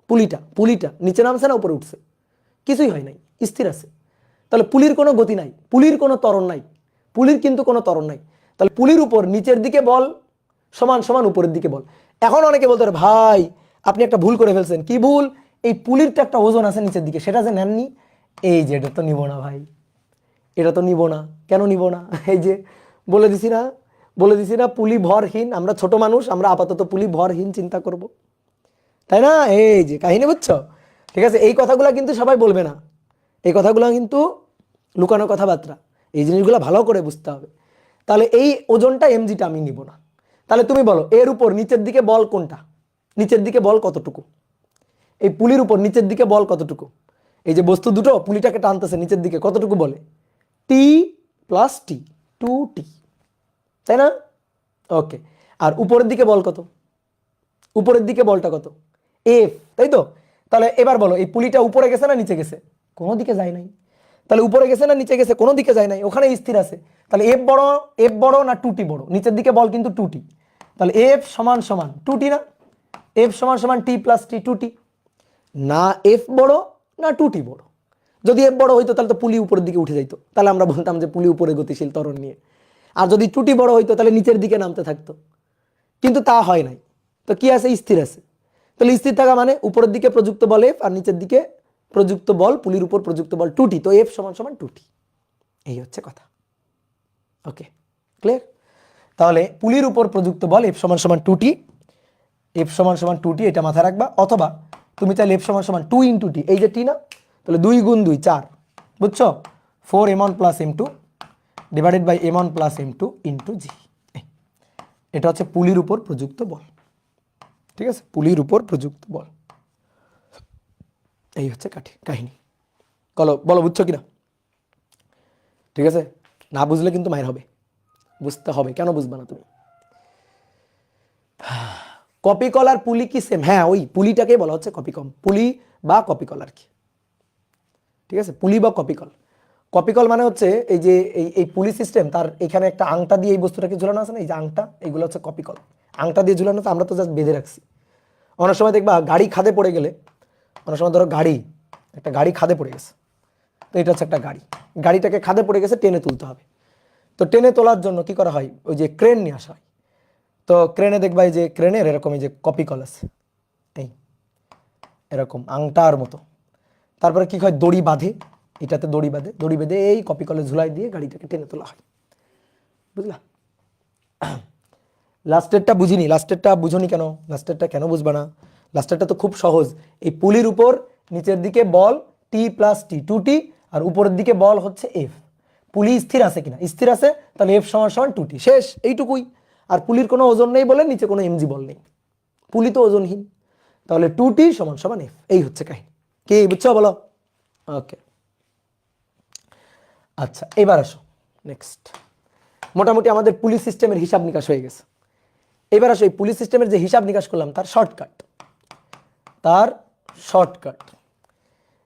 পুলিটা নিচে নামছে না উপরে উঠছে? কিছুই হয় নাই, স্থির আছে। তাহলে পুলির কোনো গতি নাই, পুলির কোনো ত্বরণ নাই, পুলির কিন্তু কোনো ত্বরণ নাই। তাহলে পুলির উপর নিচের দিকে বল সমান সমান উপরের দিকে বল। এখন অনেকে বলতে পারে ভাই আপনি একটা ভুল করে ফেলছেন। কি ভুল? এই পুলির তো একটা ওজন আছে নিচের দিকে, সেটা যে নেননি। এই যে এটা তো নিব না ভাই, এটা তো নিব না। কেন নিব না? এই যে বলে দিছি না, পুলি ভরহীন। আমরা ছোট মানুষ, আমরা আপাতত পুলি ভরহীন চিন্তা করব, তাই না? এই যে কাহিনী, বুঝছো? ঠিক আছে, এই কথাগুলো কিন্তু সবাই বলবে না, এই কথাগুলো কিন্তু লুকানো কথাবার্তা। এই জিনিসগুলো ভালো করে বুঝতে হবে। তাহলে এই ওজনটা এমজিটা আমি নিব না। তাহলে তুমি বলো এর উপর নিচের দিকে বল কোনটা? নিচের দিকে বল কতটুকু? এই পুলির উপর নিচের দিকে বল কতটুকু? এই যে বস্তু দুটো পুলিটাকে টানতেছে নিচের দিকে, কতটুকু বলে? টি প্লাস টি, 2t, তাই না? ওকে। আর উপরের দিকে বল কত? উপরের দিকে বলটা কত? এফ, তাই তো? তাহলে এবার বলো এই পুলিটা উপরে গেছে না নিচে গেছে? কোনো দিকে যায় নাই। তাহলে উপরে গেছে না নিচে গেছে? কোনো দিকে যায় নাই, ওখানে স্থির আছে। তাহলে এফ বড় না 2t বড়? নিচের দিকে বল কিন্তু 2t। তাহলে এফ সমান সমান 2t না? এফ সমান সমান টি প্লাস টি, 2t। না এফ বড় না 2t বড়। যদি এফ বড় হইতো তাহলে তো পুলি উপরের দিকে উঠে যাইতো, তাহলে আমরা বলতাম যে পুলি উপরে গতিশীল ত্বরণ নিয়ে। আর যদি 2t বড় হইতো তাহলে নিচের দিকে নামতে থাকতো, কিন্তু তা হয় নাই। তো কি আছে? স্থির আছে। তাহলে স্থির থাকা মানে উপরের দিকে প্রযুক্ত বল এফ, আর নিচের দিকে প্রযুক্ত বল, পুলির উপর প্রযুক্ত বল 2t। তো এফ সমান সমান 2t, এই হচ্ছে কথা। ওকে, ক্লিয়ার? তাহলে পুলির উপর প্রযুক্ত বল এফ সমান সমান 2t, এফ সমান সমান 2t, এটা মাথায় রাখবা। অথবা তুমি চাইলে এফ সমান সমান 2 ইন্টু টি, এই যে টি না, তাহলে 2 গুণ 2 4, বুঝছো? 4m1 plus m2 divided by m1 plus m2 into g. এটা হচ্ছে পুলির উপর প্রযুক্ত বল। ঠিক আছে, পুলির উপর প্রযুক্ত বল, এই হচ্ছে কাহিনী। বলো বলো, বুঝছো কিনা? ঠিক আছে, না বুঝলে কিন্তু মায়ের হবে, বুঝতে হবে। কেন বুঝবা না তুমি? কপি কল আর পুলি কি সেম? হ্যাঁ, ওই পুলিটাকে বলা হচ্ছে কপি কল, পুলি বা কপি কল আর কি। ঠিক আছে, পুলি বা কপি কল। কপি কল মানে হচ্ছে এই যে এই পুলি সিস্টেম, তার এখানে একটা আংটা দিয়ে এই বস্তুটাকে ঝুলানো আছে না, এই যে আংটা, এগুলো হচ্ছে কপি কল। আংটা দিয়ে ঝুলানো আছে, আমরা তো জাস্ট বেঁধে রাখছি। অনেক সময় দেখবা গাড়ি খাদে পড়ে গেলে, অনেক সময় ধরো একটা গাড়ি খাদে পড়ে গেছে, তো এটা হচ্ছে একটা গাড়িটাকে খাদে পড়ে গেছে, টেনে তুলতে হবে। তো টেনে তোলার জন্য কি করা হয়? ওই যে ক্রেন নিয়ে আসা হয়। তো ক্রেনে দেখবা এই যে ক্রেনের এরকম এই যে কপি কল আছে, এই এরকম আংটার মতো। তারপরে কি হয়? দড়ি বাঁধে, এটাতে দড়ি বেঁধে এই কপি কলে ঝুলাই দিয়ে গাড়িটাকে টেনে তোলা হয়। বুঝলা? লাস্টেরটা বুঝিনি, লাস্টেরটা বুঝনি কেন? লাস্টেরটা কেন বুঝবা না? লাস্টেরটা তো খুব সহজ। এই পুলির উপর নিচের দিকে বল টি প্লাস টি, 2t, আর উপরের দিকে বল হচ্ছে এফ। পুলি স্থির আছে কিনা? স্থির আছে, তাহলে এফ সমান সমান 2t, শেষ, এইটুকুই। আর পুলির কোনো ওজন নেই বলে নিচে কোনো এমজি বল নেই, পুলি তো ওজনহীন। তাহলে 2t সমান সমান এফ, এই হচ্ছে কাহিনী। কি বুঝছো বলো? ওকে, আচ্ছা এবার আসো নেক্সট। মোটামুটি আমাদের পুলিশ সিস্টেমের হিসাব নিকাশ হয়ে গেছে। এবার আসো এই পুলিশ সিস্টেমের যে হিসাব নিকাশ করলাম তার শর্টকাট,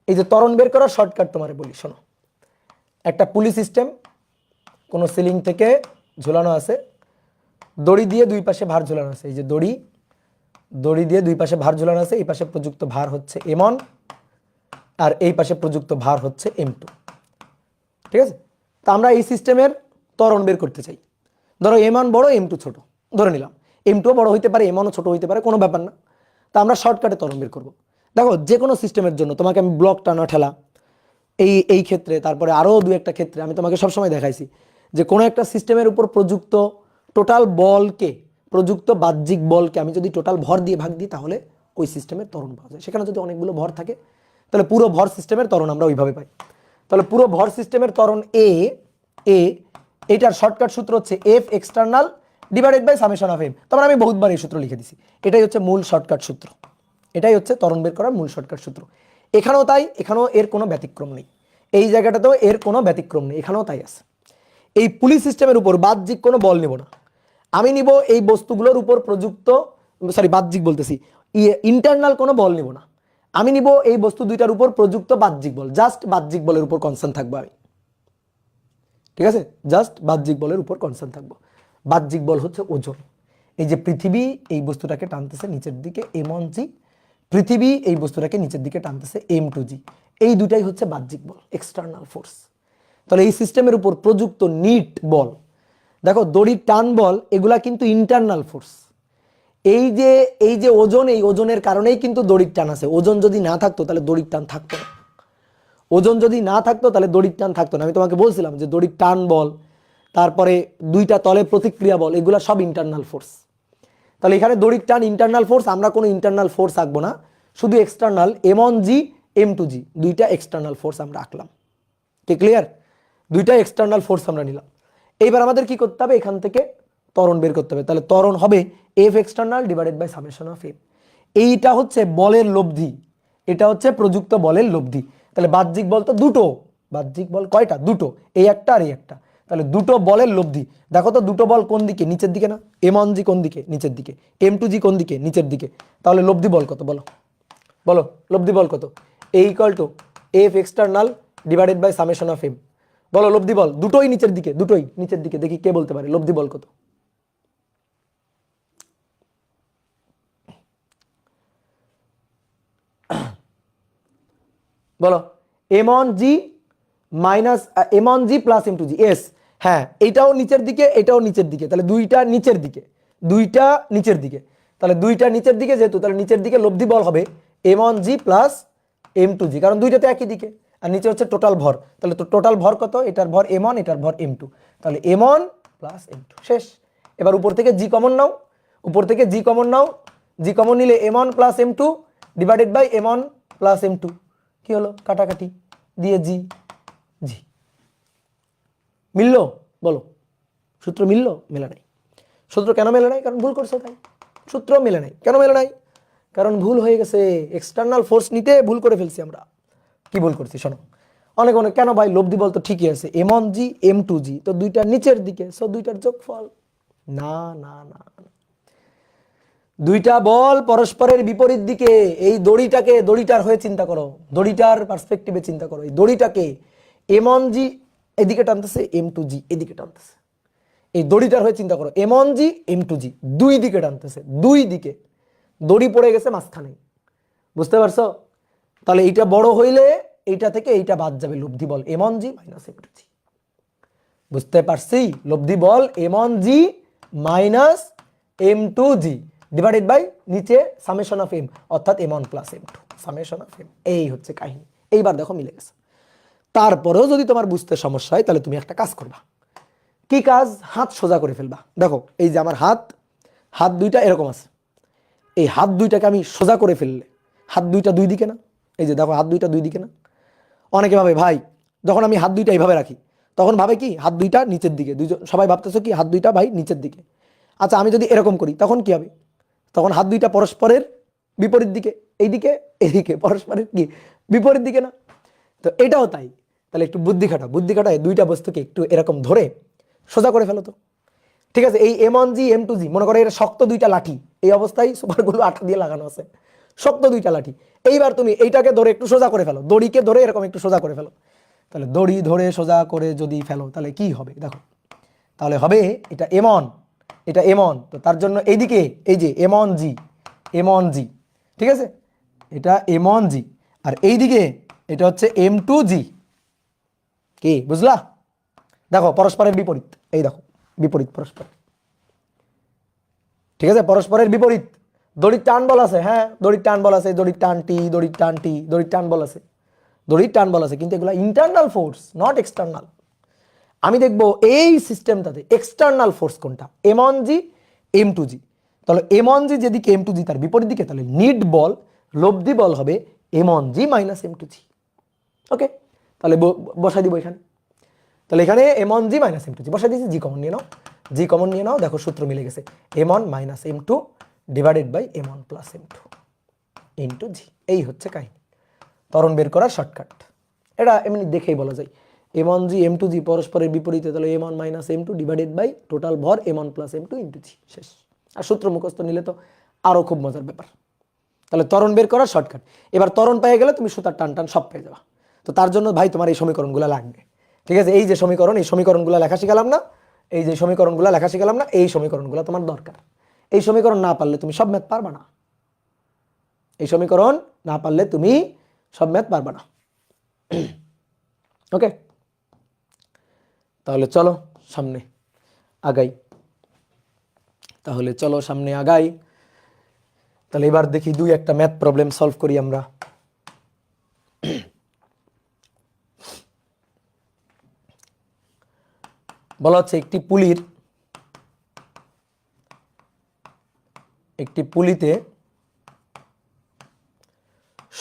এই যে ত্বরণ বের করার শর্টকাট তোমারে বলি, শোনো। একটা পুলি সিস্টেম, কোনো সিলিং থেকে ঝুলানো আছে, দড়ি দিয়ে দুই পাশে ভার ঝুলানো আছে। এই যে দড়ি দিয়ে দুই পাশে ভার ঝুলানো আছে, এই পাশে প্রযুক্ত ভার হচ্ছে M1 আর এই পাশে প্রযুক্ত ভার হচ্ছে M2। ঠিক আছে, তা আমরা এই সিস্টেমের ত্বরণ বের করতে চাই। ধরো M1 বড়, M2 ছোট, ধরে নিলাম। M2 বড় হইতে পারে, M1 ছোট হইতে পারে, কোনো ব্যাপার না। তা আমরা শর্টকাটে ত্বরণ বের করব। দেখো, যে কোনো সিস্টেমের জন্য তোমাকে আমি ব্লক টানা ঠেলা এই ক্ষেত্রে, তারপরে আরও দু একটা ক্ষেত্রে আমি তোমাকে সবসময় দেখাইছি যে কোনো একটা সিস্টেমের উপর প্রযুক্ত টোটাল বলকে, প্রযুক্ত বাহ্যিক বলকে আমি যদি টোটাল ভর দিয়ে ভাগ দিই তাহলে ওই সিস্টেমের ত্বরণ পাওয়া যায়। সেখানে যদি অনেকগুলো ভর থাকে তাহলে পুরো ভর সিস্টেমের ত্বরণ আমরা ওইভাবে পাই। তাহলে পুরো ভর সিস্টেমের ত্বরণ এটার শর্টকাট সূত্র হচ্ছে F external divided by summation of M। তারপর আমি বহুতবার এই সূত্র লিখে দিছি। এটাই হচ্ছে মূল শর্টকাট সূত্র, এটাই হচ্ছে ত্বরণ বের করার মূল শর্টকাট সূত্র। এখানেও তাই, এখানেও এর কোনো ব্যতিক্রম নেই, এই জায়গাটাতেও এর কোনো ব্যতিক্রম নেই, এখানেও তাই আছে। এই পুলি সিস্টেমের উপর বাহ্যিক কোনো বল নিব না, আমি নিব এই বস্তুগুলোর উপর প্রযুক্ত, বাহ্যিক বলতেছি, ইন্টারনাল কোনো বল নিব না, আমি নিব এই বস্তু দুইটার উপর প্রযুক্ত বাহ্যিক বল, জাস্ট বাহ্যিক বলের উপর কনসার্ন থাকবো আমি। ঠিক আছে, জাস্ট বাহ্যিক বলের উপর কনসার্ন থাকবো। বাহ্যিক বল হচ্ছে ওজন। এই যে পৃথিবী এই বস্তুটাকে টানতেছে নিচের দিকে M1G, পৃথিবী এই বস্তুটাকে নিচের দিকে টানতেছে M2G, এই দুটাই হচ্ছে বাহ্যিক বল, এক্সটার্নাল ফোর্স। তাহলে এই সিস্টেমের উপর প্রযুক্ত নিট বল, দেখো দড়ির টান বল, এগুলা কিন্তু ইন্টারনাল ফোর্স। এই যে ওজন, এই ওজনের কারণেই কিন্তু দড়ির টান আছে। ওজন যদি না থাকতো তাহলে দড়ির টান থাকতো না, ওজন যদি না থাকতো তাহলে দড়ির টান থাকতো না। আমি তোমাকে বলছিলাম যে দড়ির টান বল, তারপরে দুইটা তলে প্রতিক্রিয়া বল, এগুলা সব ইন্টারনাল ফোর্স। তাহলে এখানে দড়ির টান ইন্টারনাল ফোর্স, আমরা কোনো ইন্টারনাল ফোর্স আঁকবো না, শুধু এক্সটার্নাল M1G M2G দুইটা এক্সটার্নাল ফোর্স আমরা আঁকলাম। কি ক্লিয়ার? দুইটা এক্সটার্নাল ফোর্স আমরা নিলাম। এইবার আমাদের কি করতে হবে, এখান থেকে ত্বরণ বের করতে হবে। তাহলে ত্বরণ হবে F external divided by summation of M। এইটা হচ্ছে বলের লব্ধি, এটা হচ্ছে প্রযুক্ত বলের লব্ধি। তাহলে বাহ্যিক বল তো দুটো, বাহ্যিক বল কয়টা? দুটো, এই একটা আর এই একটা। তাহলে দুটো বলের লব্ধি। দেখো তো দুটো বল কোন দিকে? নিচের দিকে না? M1G কোন দিকে? নিচের দিকে। M2G কোন দিকে? নিচের দিকে। তাহলে লব্ধি বল কত বলো? বলো লব্ধি বল কত? A equal to F external divided by summation of M। বলো লব্ধি বল, দুটোই নিচের দিকে, দুটোই নিচের দিকে। দেখি কে বলতে পারে লব্ধি বল কত? বলো M1G minus M1G plus M2G। S, হ্যাঁ, এটাও নিচের দিকে, এটাও নিচের দিকে, তাহলে দুইটা নিচের দিকে, দুইটা নিচের দিকে। তাহলে দুইটা নিচের দিকে যেহেতু, তাহলে নিচের দিকে লব্ধি বল হবে M1G প্লাস M2G, কারণ দুইটাতে একই দিকে। আর নিচে হচ্ছে টোটাল ভর, তাহলে তো টোটাল ভর কত? এটার ভর M1, এটার ভর M2, তাহলে M1 প্লাস M2 শেষ। এবার উপর থেকে G কমন নাও, উপর থেকে G কমন নাও, G কমন নিলে M1 plus M2 divided by M1 plus M2, কি হলো? কাটাকাটি দিয়ে জি জি মিললো? বলো সূত্র মিললো? মেলে নাই। সূত্র কেন মেলে নাই? কারণ ভুল করছো তাই। সূত্র মেলে নাই, কেন মেলে নাই? কারণ ভুল হয়ে গেছে, এক্সটার্নাল ফোর্স নিতে ভুল করে ফেলছি আমরা। কি ভুল করছি শোনো, অনেক কেন ভাই লব্ধি বল তো ঠিকই আছে, M1G M2G তো দুইটা নিচের দিকে, সো দুইটার যোগফল। না না না, দুইটা বল পরস্পরের বিপরীত দিকে। এই দড়িটাকে, দড়িটার হয়ে চিন্তা করো, দড়িটার পার্সপেক্টিভে চিন্তা করো। এই দড়িটাকে M1G এদিকে টানতেছে, M2G এদিকে টানতেছে। এই দড়িটার হয়ে চিন্তা করো, M1G M2G দুই দিকে টানতেছে, দুই দিকে। দড়ি পড়ে গেছে মাঝখানে, বুঝতে পারছো? তাহলে এইটা বড় হইলে এইটা থেকে এইটা বাদ যাবে, লব্ধি বল M1G মাইনাস M2G। বুঝতে পারছি? লব্ধি বল M1G minus M2G divided by নিচে সামেশন অফ M, অর্থাৎ M1 plus M2 summation of M। এই হচ্ছে কাহিনী। এইবার দেখো মিলে গেছে। তারপরেও যদি তোমার বুঝতে সমস্যা হয় তাহলে তুমি একটা কাজ করবা। কি কাজ? হাত সোজা করে ফেলবা। দেখো এই যে আমার হাত, হাত দুইটা এরকম আছে, এই হাত দুইটাকে আমি সোজা করে ফেললে, হাত দুইটা দুই দিকে না? এই যে দেখো হাত দুইটা দুই দিকে না? অনেকে ভাবে ভাই যখন আমি হাত দুইটা এইভাবে রাখি তখন ভাবে কি হাত দুইটা নিচের দিকে, দুইজন সবাই ভাবতেছো কি হাত দুইটা ভাই নিচের দিকে। আচ্ছা আমি যদি এরকম করি তখন কি হবে? তখন হাত দুইটা পরস্পরের বিপরীত দিকে, এইদিকে এদিকে, পরস্পরের কি বিপরীত দিকে না? তো এটাও তাই। তাহলে একটু বুদ্ধি খাটাও, বুদ্ধি খাটায় দুইটা বস্তুকে একটু এরকম ধরে সোজা করে ফেলো তো। ঠিক আছে, এই M1G M2G মনে করো এটা শক্ত দুইটা লাঠি, এই অবস্থায় সুপারগুলো আঠা দিয়ে লাগানো আছে, শক্ত দুইটা লাঠি। এইবার তুমি এইটাকে ধরে একটু সোজা করে ফেলো, দড়িকে ধরে এরকম একটু সোজা করে ফেলো। তাহলে দড়ি ধরে সোজা করে যদি ফেলো তাহলে কি হবে দেখো, তাহলে হবে এটা এমন, এটা এমন, তো তার জন্য এইদিকে এই যে এমন জি, এমন জি, ঠিক আছে, এটা এমন জি, আর এইদিকে এটা হচ্ছে M2G। কি বুঝলা? দেখো পরস্পরের বিপরীত, এই দেখো বিপরীত পরস্পর, ঠিক আছে, পরস্পরের বিপরীত। দড়ির টান বল আছে, হ্যাঁ দড়ির টান বল আছে, দড়ির টান টি, দড়ির টান টি, দড়ির টান বল আছে, দড়ির টান বল আছে, কিন্তু এগুলো ইন্টারনাল ফোর্স, নট এক্সটার্নাল। আমি দেখবো এই সিস্টেমটাতে এক্সটার্নাল ফোর্স কোনটা, M1G M2G। তাহলে M1G যেদিকে M2G তার বিপরীত দিকে, তাহলে নিট বল, লব্ধি বল হবে M1G মাইনাস M2G। ওকে, তাহলে বসাই দিব এখানে, তাহলে এখানে M1G মাইনাস M2G বসাই দিয়েছি, জি কমন নিয়ে নাও, জি কমন নিয়ে নাও, দেখো সূত্র মিলে গেছে, M1 minus M2 divided by M1 plus M2 into g. এই হচ্ছে কাহিনী, ত্বরণ বের করার শর্টকাট। এটা এমনি দেখেই বলা যায়, M1G M2G পরস্পরের বিপরীতে, তাহলে M1 minus M2 divided by total ভর M1 plus M2 into g, শেষ। আর সূত্র মুখস্থ নিলে তো আরও খুব মজার ব্যাপার। তাহলে ত্বরণ বের করার শর্টকাট। এবার ত্বরণ পেয়ে গেলে তুমি সুতার টান টান সব পেয়ে যাবা। তো তার জন্য ভাই তোমার এই সমীকরণগুলো লাগবে, ঠিক আছে, এই যে সমীকরণ, এই সমীকরণগুলো লেখা শিখালাম না, এই যে সমীকরণগুলো লেখা শিখালাম না, এই সমীকরণগুলো তোমার দরকার। এই সমীকরণ না পারলে তুমি সব ম্যাথ পারবা না, এই সমীকরণ না পারলে তুমি সব ম্যাথ পারবা না। ওকে, তাহলে চলো সামনে আগাই, তাহলে চলো সামনে আগাই। তাহলে এবার দেখি দুই একটা ম্যাথ প্রবলেম সলভ করি আমরা। বলা হচ্ছে একটি পুলিতে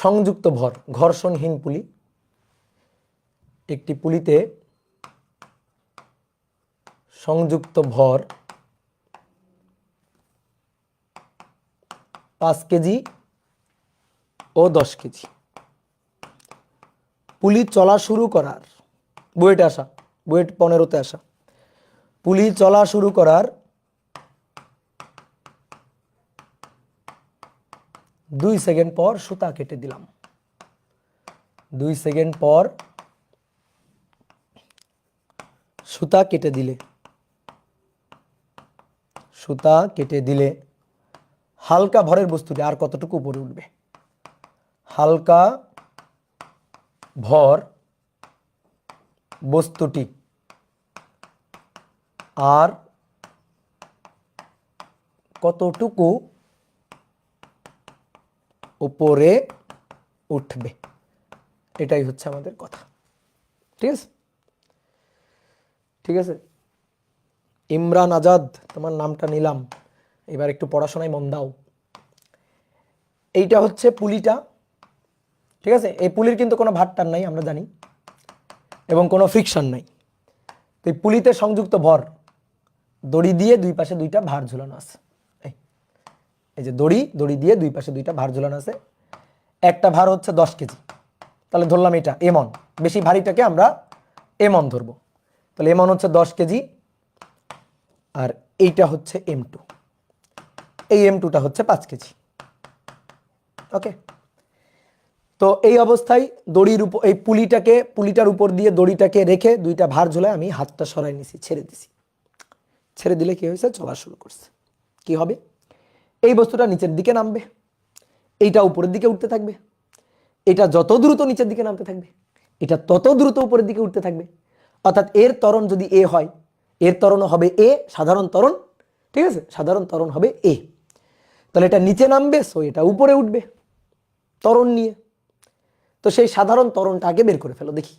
সংযুক্ত ভর, ঘর্ষণহীন পুলি, একটি পুলিতে সংযুক্ত ভর 5 কেজি ও 10 কেজি। পুলি চলা শুরু করার, বুয়েটে আসা, বুয়েট 15-তে আসা, পুলি চলা শুরু করার 2 সেকেন্ড পর সুতা কেটে দিলাম, 2 সেকেন্ড পর সুতা কেটে দিলে, সুতা কেটে দিলে হালকা ভরের বস্তুটি আর কতটুকু উপরে উঠবে? হালকা ভর বস্তুটি আর কতটুকু উপরে উঠবে, এটাই হচ্ছে আমাদের কথা। ঠিক আছে, ঠিক আছে, ইমরান আজাদ তোমার নামটা নিলাম, এবার একটু পড়াশোনায় মন দাও। এইটা হচ্ছে পুলিটা, ঠিক আছে, এই পুলির কিন্তু কোনো ভারটান নাই আমরা জানি, এবং কোনো ফ্রিকশন নাই। তো এই পুলিতে সংযুক্ত ভর, দড়ি দিয়ে দুই পাশে দুইটা ভার ঝুলানো আছে, এই যে দড়ি দিয়ে দুই পাশে দুইটা ভার ঝুলানো আছে। একটা ভার হচ্ছে 10 কেজি, তাহলে ধরলাম এটা এমন, বেশি ভারীটাকে আমরা এমন ধরবো, তাহলে এমন হচ্ছে 10 কেজি, আর এইটা হচ্ছে M2, এই M2টা হচ্ছে 5 কেজি। ওকে, তো এই অবস্থায় দড়ির উপর এই পুলিটার উপর দিয়ে দড়িটাকে রেখে দুইটা ভার ঝুলায় আমি হাতটা সরাই নিছি, ছেড়ে দিছি, ছেড়ে দিলে কি হয়েছে, চলা শুরু করছে। কি হবে, এই বস্তুটা নিচের দিকে নামবে, এইটা উপরের দিকে উঠতে থাকবে, এটা যত দ্রুত নিচের দিকে নামতে থাকবে, এটা তত দ্রুত উপরের দিকে উঠতে থাকবে। অর্থাৎ এর ত্বরণ যদি এ হয়, এর ত্বরণও হবে এ, সাধারণ ত্বরণ, ঠিক আছে, সাধারণ ত্বরণ হবে এ। তাহলে এটা নিচে নামবে, সো এটা উপরে উঠবে ত্বরণ নিয়ে। তো সেই সাধারণ ত্বরণটা আগে বের করে ফেলো দেখি।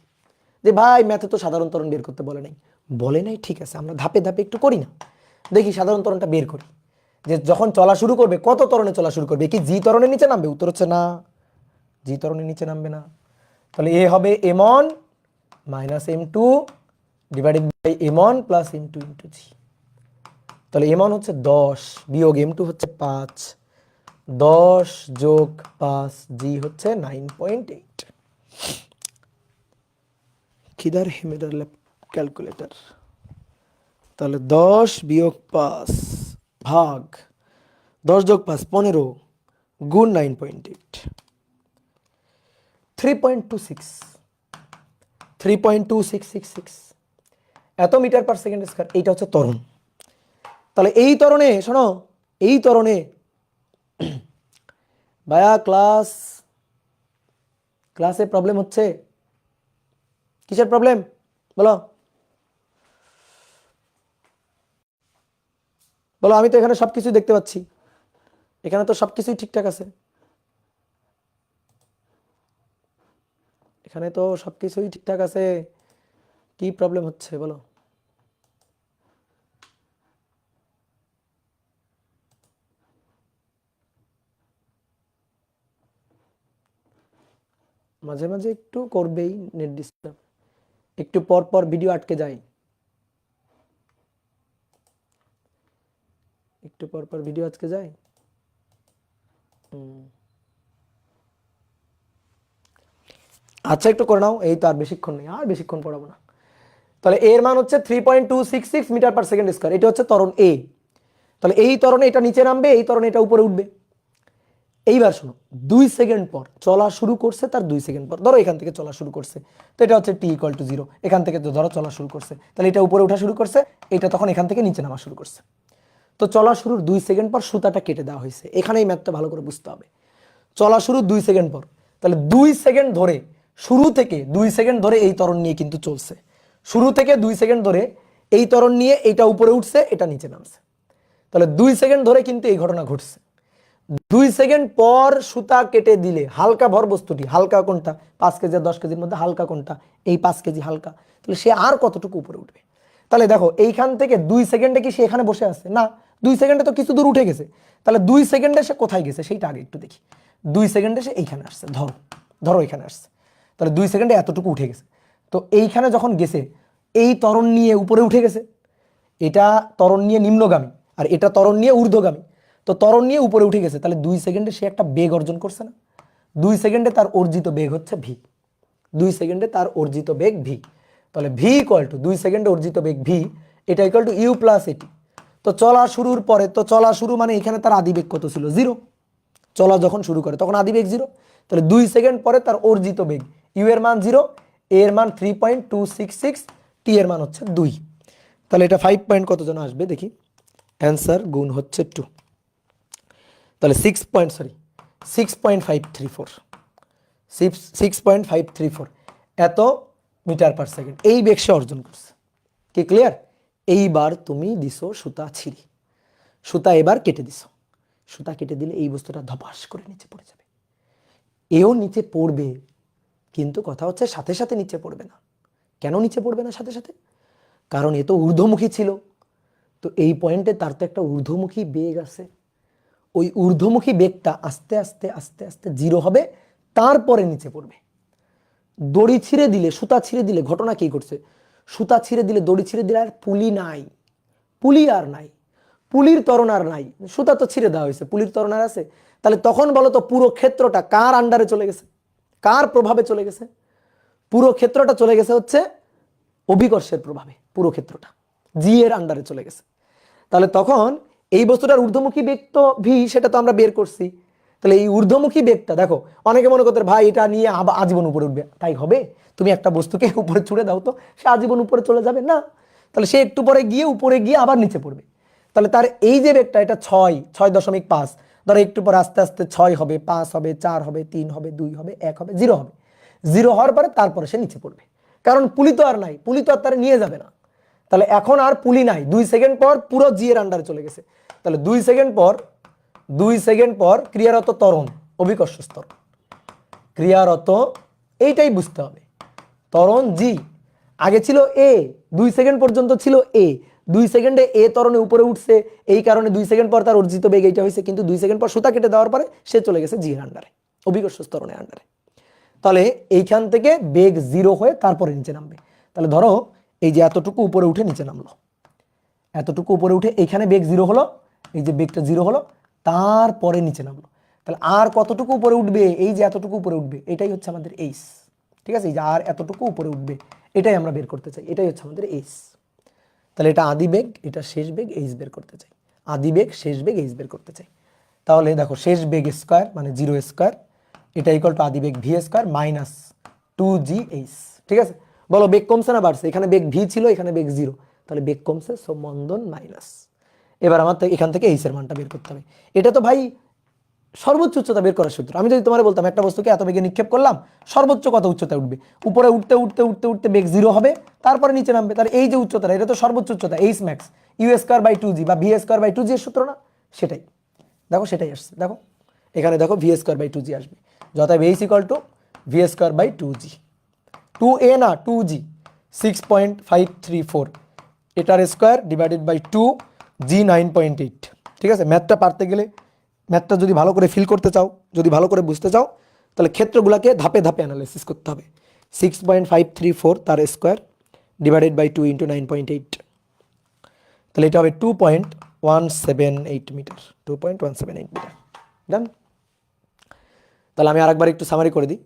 যে ভাই ম্যাথে তো সাধারণ ত্বরণ বের করতে বলে নাই, বলে নাই, ঠিক আছে, আমরা ধাপে ধাপে একটু করি না, দেখি সাধারণ ত্বরণটা বের করি। যে যখন চলা শুরু করবে কত ত্বরণে চলা শুরু করবে, কি জি ত্বরণের নিচে নামবে? উত্তর হচ্ছে না, জি ত্বরণের নিচে নামবে না। তাহলে এ হবে M1 minus M2 divided by M1 plus M2 into g. তাহলে M1 হচ্ছে 10 বিয়োগ M2 হচ্ছে 5, 10 যোগ 5, জি হচ্ছে 9.8। কিদার হেমেদার ল্যাব ক্যালকুলেটর। তাহলে 10 বিয়োগ 5 ভাগ 10 যোগ 5 15 গুণ 9.8, 3.26, 3.2666 এত মিটার পার সেকেন্ড স্কয়ার। এইটা হচ্ছে ত্বরণ। তাহলে এই ত্বরণে শোনো, এই ত্বরণে ভাইয়া ক্লাসে প্রবলেম হচ্ছে? কিসের প্রবলেম বলো বলো? আমি তো এখানে সবকিছু দেখতে পাচ্ছি, এখানে তো সবকিছুই ঠিকঠাক আছে, এখানে তো সবকিছুই ঠিকঠাক আছে, কি প্রবলেম হচ্ছে বলো? মাঝে মাঝে একটু করবেই নেট ডিস্টার্ব, একটু পর পর ভিডিও আটকে যায়, একটু পর পর ভিডিও আটকে যায়। আচ্ছা একটু করে নাও, এই তো আর বেশিক্ষণ নেই, আর বেশিক্ষণ পড়াবো না। তাহলে এর মান হচ্ছে 3.266 মিটার পার সেকেন্ড স্কয়ার। এটা হচ্ছে ত্বরণ এ। তাহলে এই ত্বরণে এটা নিচে নামবে, এই ত্বরণে এটা উপরে উঠবে। এইবার শোনো, 2 সেকেন্ড পর চলা শুরু করছে, তার 2 সেকেন্ড পর ধরো এখান থেকে চলা শুরু করছে, তো এটা হচ্ছে t=0। এখান থেকে তো ধরো চলা শুরু করছে, তাহলে এটা উপরে ওঠা শুরু করছে, এটা তখন এখান থেকে নিচে নামা শুরু করছে। তো চলা শুরুর 2 সেকেন্ড পর সুতাটা কেটে দেওয়া হয়েছে। এখানে এই ম্যাথটা ভালো করে বুঝতে হবে। চলা শুরু 2 সেকেন্ড পর, তাহলে 2 সেকেন্ড ধরে, শুরু থেকে 2 সেকেন্ড ধরে এই ত্বরণ নিয়ে কিন্তু চলছে। শুরু থেকে 2 সেকেন্ড ধরে এই ত্বরণ নিয়ে এটা উপরে উঠছে, এটা নিচে নামছে। তাহলে 2 সেকেন্ড ধরে কিন্তু এই ঘটনা ঘটছে। 2 সেকেন্ড পর সুতা কেটে দিলে হালকা ভর বস্তুটি, হালকা কোনটা? 5 কেজি আর 10 কেজির মধ্যে হালকা কোনটা? এই 5 কেজি হালকা। তাহলে সে আর কতটুকু উপরে উঠবে? তাহলে দেখো এইখান থেকে 2 সেকেন্ডে কি সে এখানে বসে আছে? না, 2 সেকেন্ডে তো কিছু দূর উঠে গেছে। তাহলে 2 সেকেন্ডে সে কোথায় গেছে সেইটা আগে একটু দেখি। 2 সেকেন্ডে সে এইখানে আসছে, ধরো ধরো এখানে আসছে, তাহলে 2 সেকেন্ডে এতটুকু উঠে গেছে। তো এইখানে যখন গেছে, এই ত্বরণ নিয়ে উপরে উঠে গেছে, এটা ত্বরণ নিয়ে নিম্নগামী আর এটা ত্বরণ নিয়ে ঊর্ধ্বগামী। তো ত্বরণ নিয়ে উপরে উঠে গেছে, তাহলে 2 সেকেন্ডে সে একটা বেগ অর্জন করছে না? 2 সেকেন্ডে তার অর্জিত বেগ হচ্ছে ভি। 2 সেকেন্ডে তার অর্জিত বেগ ভি। তাহলে ভি ইকুয়াল টু 2 সেকেন্ডে অর্জিত বেগ ভি, এটা ইকুয়াল টু ইউ প্লাস এটি। তো চলা শুরুর পরে, তো চলা শুরু মানে এখানে তার আদি বেগ কত ছিল? 0। চলা যখন শুরু করে তখন আদি বেগ 0। তাহলে 2 সেকেন্ড পরে তার অর্জিত বেগ, ইউ এর মান 0, এ এর মান 3.266, টি এর মান হচ্ছে 2। তাহলে এটা 5 পয়েন্ট কত যেন আসবে দেখি, অ্যান্সার গুণ হচ্ছে 2। তাহলে 6.534 এত মিটার পার সেকেন্ড এই বেগ সে অর্জন করছে। কি ক্লিয়ার? এইবার তুমি দিছো সুতা ছিঁড়ি, সুতা এবার কেটে দিছো, সুতা কেটে দিলে এই বস্তুটা ধপাস করে নিচে পড়ে যাবে। এও নিচে পড়বে, কিন্তু কথা হচ্ছে সাথে সাথে নিচে পড়বে না। কেন নিচে পড়বে না সাথে সাথে? কারণ এ তো ঊর্ধ্বমুখী ছিল। তো এই পয়েন্টে তার তো একটা ঊর্ধ্বমুখী বেগ আছে। ওই ঊর্ধ্বমুখী বেগটা আস্তে আস্তে আস্তে আস্তে 0 হবে, তারপরে নিচে পড়বে। দড়ি ছিঁড়ে দিলে, সুতা ছিঁড়ে দিলে ঘটনা কি করছে? সুতা ছিঁড়ে দিলে, দড়ি ছিঁড়ে দিলে আর পুলি নাই, পুলি আর নাই, পুলির ত্বরণ আর নাই। সুতা তো ছিঁড়ে দেওয়া হয়েছে, পুলির ত্বরণ আর আছে? তাহলে তখন বলো তো পুরো ক্ষেত্রটা কার আন্ডারে চলে গেছে? কার প্রভাবে চলে গেছে? পুরো ক্ষেত্রটা চলে গেছে হচ্ছে অভিকর্ষের প্রভাবে, পুরো ক্ষেত্রটা জি এর আন্ডারে চলে গেছে। তাহলে তখন এই বস্তুটার ঊর্ধ্বমুখী বেগ তো ভি, সেটা তো আমরা বের করছি। তাহলে এই ঊর্ধ্বমুখী বেগটা দেখো, অনেকে মনে করতে ভাই এটা নিয়ে আজীবন উপরে উঠবে, তাই হবে? তুমি একটা বস্তুকে উপরে ছুড়ে দাও তো সে আজীবন উপরে চলে যাবে না। তাহলে সে একটু পরে গিয়ে উপরে গিয়ে আবার নিচে পড়বে। তাহলে তার এই যে বেগটা, এটা 6.5, ধরো একটু পরে আস্তে আস্তে 6 হবে, 5 হবে, 4 হবে, 3 হবে, 2 হবে, 1 হবে, 0 হবে। 0 হওয়ার পরে তারপরে সে নিচে পড়বে, কারণ পুলি তো আর নাই, পুলি তো আর তারা নিয়ে যাবে না। তাহলে এখন আর পুলি নাই, 2 সেকেন্ড পর পুরো জি এর আন্ডারে চলে গেছে। তাহলে 2 সেকেন্ড পর ক্রিয়ারত ত্বরণ, অভিকর্ষ ত্বরণ, ক্রিয়ারত, এইটাই বুঝতে হবে। ত্বরণ জি আগে ছিল এ, 2 সেকেন্ড পর্যন্ত ছিল এ, 2 সেকেন্ডে এ ত্বরণে উপরে উঠছে, এই কারণে 2 সেকেন্ড পর তার অর্জিত বেগ এইটা হয়েছে। কিন্তু 2 সেকেন্ড পর সুতা কেটে দেওয়ার পরে সে চলে গেছে জি এর আন্ডারে, অভিকর্ষ ত্বরণের আন্ডারে। তাহলে এইখান থেকে বেগ 0 হয়ে তারপরে নিচে নামবে। তাহলে ধরো এই যে এতটুকু উপরে উঠে নিচে নামলো, এতটুকু উপরে উঠে এইখানে বেগ 0 হলো, এই যে বেগটা 0 হলো, তারপরে নিচে নামলো। তাহলে আর কতটুকু উপরে উঠবে? এই যে এতটুকু উপরে উঠবে, এটাই হচ্ছে আমাদের এইস। ঠিক আছে, এই যে আর এতটুকু উপরে উঠবে, এটাই আমরা বের করতে চাই, এটাই হচ্ছে আমাদের এইস। তাহলে এটা আদি বেগ, এটা শেষ বেগ, এইস বের করতে চাই। আদি বেগ, শেষ বেগ, এইস বের করতে চাই। তাহলে দেখো শেষ বেগ স্কয়ার মানে 0 স্কয়ার, এটা ইকুয়াল টু আদি বেগ v square minus 2g h. ঠিক আছে, বলো বেগ কমছে না বাড়ছে? এখানে বেগ ভি ছিল, এখানে বেগ 0, তাহলে বেগ কমছে, সো মন্দন মাইনাস। এবার আমার এখান থেকে এইচ এর মানটা বের করতে হবে। এটা তো ভাই সর্বোচ্চ উচ্চতা বের করার সূত্র। আমি যদি তোমার বলতাম একটা বস্তুকে এত বেগে নিক্ষেপ করলাম, সর্বোচ্চ কত উচ্চতায় উঠবে, উপরে উঠতে উঠতে উঠতে উঠতে বেগ 0 হবে, তারপরে নিচে নামবে, তার এই যে উচ্চতাটা, এটা তো সর্বোচ্চ উচ্চতা, H max U square by 2g বা ভি স্কয়ার বাই 2g এর সূত্র না? সেটাই দেখো, সেটাই আসছে। দেখো এখানে দেখো ভি স্কয়ার বাই 2g আসবে, যথায় h equal to v square by 2g, 2a না 2g, 6.534, এটার স্কোয়ার ডিভাইডেড বাই 2g 9.8। ঠিক আছে, ম্যাথটা পারতে গেলে, ম্যাথটা যদি ভালো করে ফিল করতে চাও, যদি ভালো করে বুঝতে চাও, তাহলে ক্ষেত্রগুলোকে ধাপে ধাপে অ্যানালাইসিস করতে হবে। 6.534 তার স্কোয়ার ডিভাইডেড বাই 2 ইন্টু 9.8, তাহলে এটা হবে 2.178 মিটার, 2.178 মিটার। ডান। তাহলে আমি আরেকবার একটু সামারি করে দিই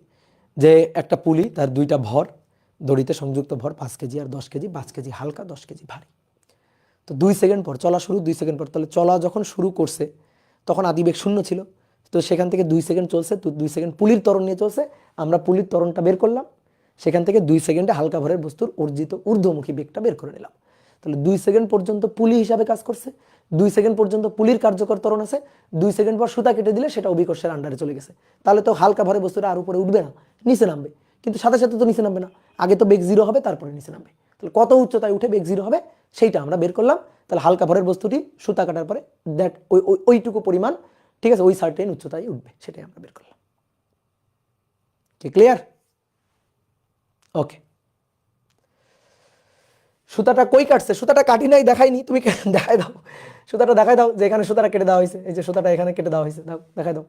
যে একটা পুলি, তার দুইটা ভর, দড়িতে সংযুক্ত ভর 5 কেজি আর 10 কেজি, 5 কেজি হালকা 10 কেজি ভারী। তো 2 সেকেন্ড পর চলা শুরু, 2 সেকেন্ড পর, তাহলে চলা যখন শুরু করছে তখন আদিবেগ 0 ছিল, তো সেখান থেকে 2 সেকেন্ড চলছে, তো 2 সেকেন্ড পুলির ত্বরণ নিয়ে চলছে, আমরা পুলির ত্বরণটা বের করলাম, সেখান থেকে 2 সেকেন্ডে হালকা ভরের বস্তুর অর্জিত ঊর্ধ্বমুখী বেগটা বের করে নিলাম। তাহলে 2 সেকেন্ড পর্যন্ত পুলি হিসাবে কাজ করছে, 2 সেকেন্ড পর্যন্ত পুলির কার্যকর ত্বরণ আছে, 2 সেকেন্ড পর সুতা কেটে দিলে সেটা অভিকর্ষের আন্ডারে চলে গেছে, তাহলে তো হালকা ভরের বস্তুটা আর উপরে উঠবে না, নিচে নামবে, কিন্তু সাথে সাথে তো নিচে নামবে না, আগে তো বেগ 0 হবে, তারপরে নিচে নামবে। তাহলে কত উচ্চতায় উঠে বেগ 0 হবে সেইটা আমরা বের করলাম। তাহলে হালকা ভরের বস্তুটি সুতা কাটার পরে দ্যাট ওইটুকু পরিমাণ, ঠিক আছে, ওই সার্টেন উচ্চতায় উঠবে, সেটাই আমরা বের করলাম। কি ক্লিয়ার? ওকে। সুতাটা কই কাটছে? সুতাটা কাটি নাই, দেখাইনি, তুমি দেখাই দাও, সুতাটা দেখাই দাও যে এখানে সুতাটা কেটে দেওয়া হয়েছে, এই যে সুতাটা এখানে কেটে দেওয়া হয়েছে, দাও দেখাই দাও।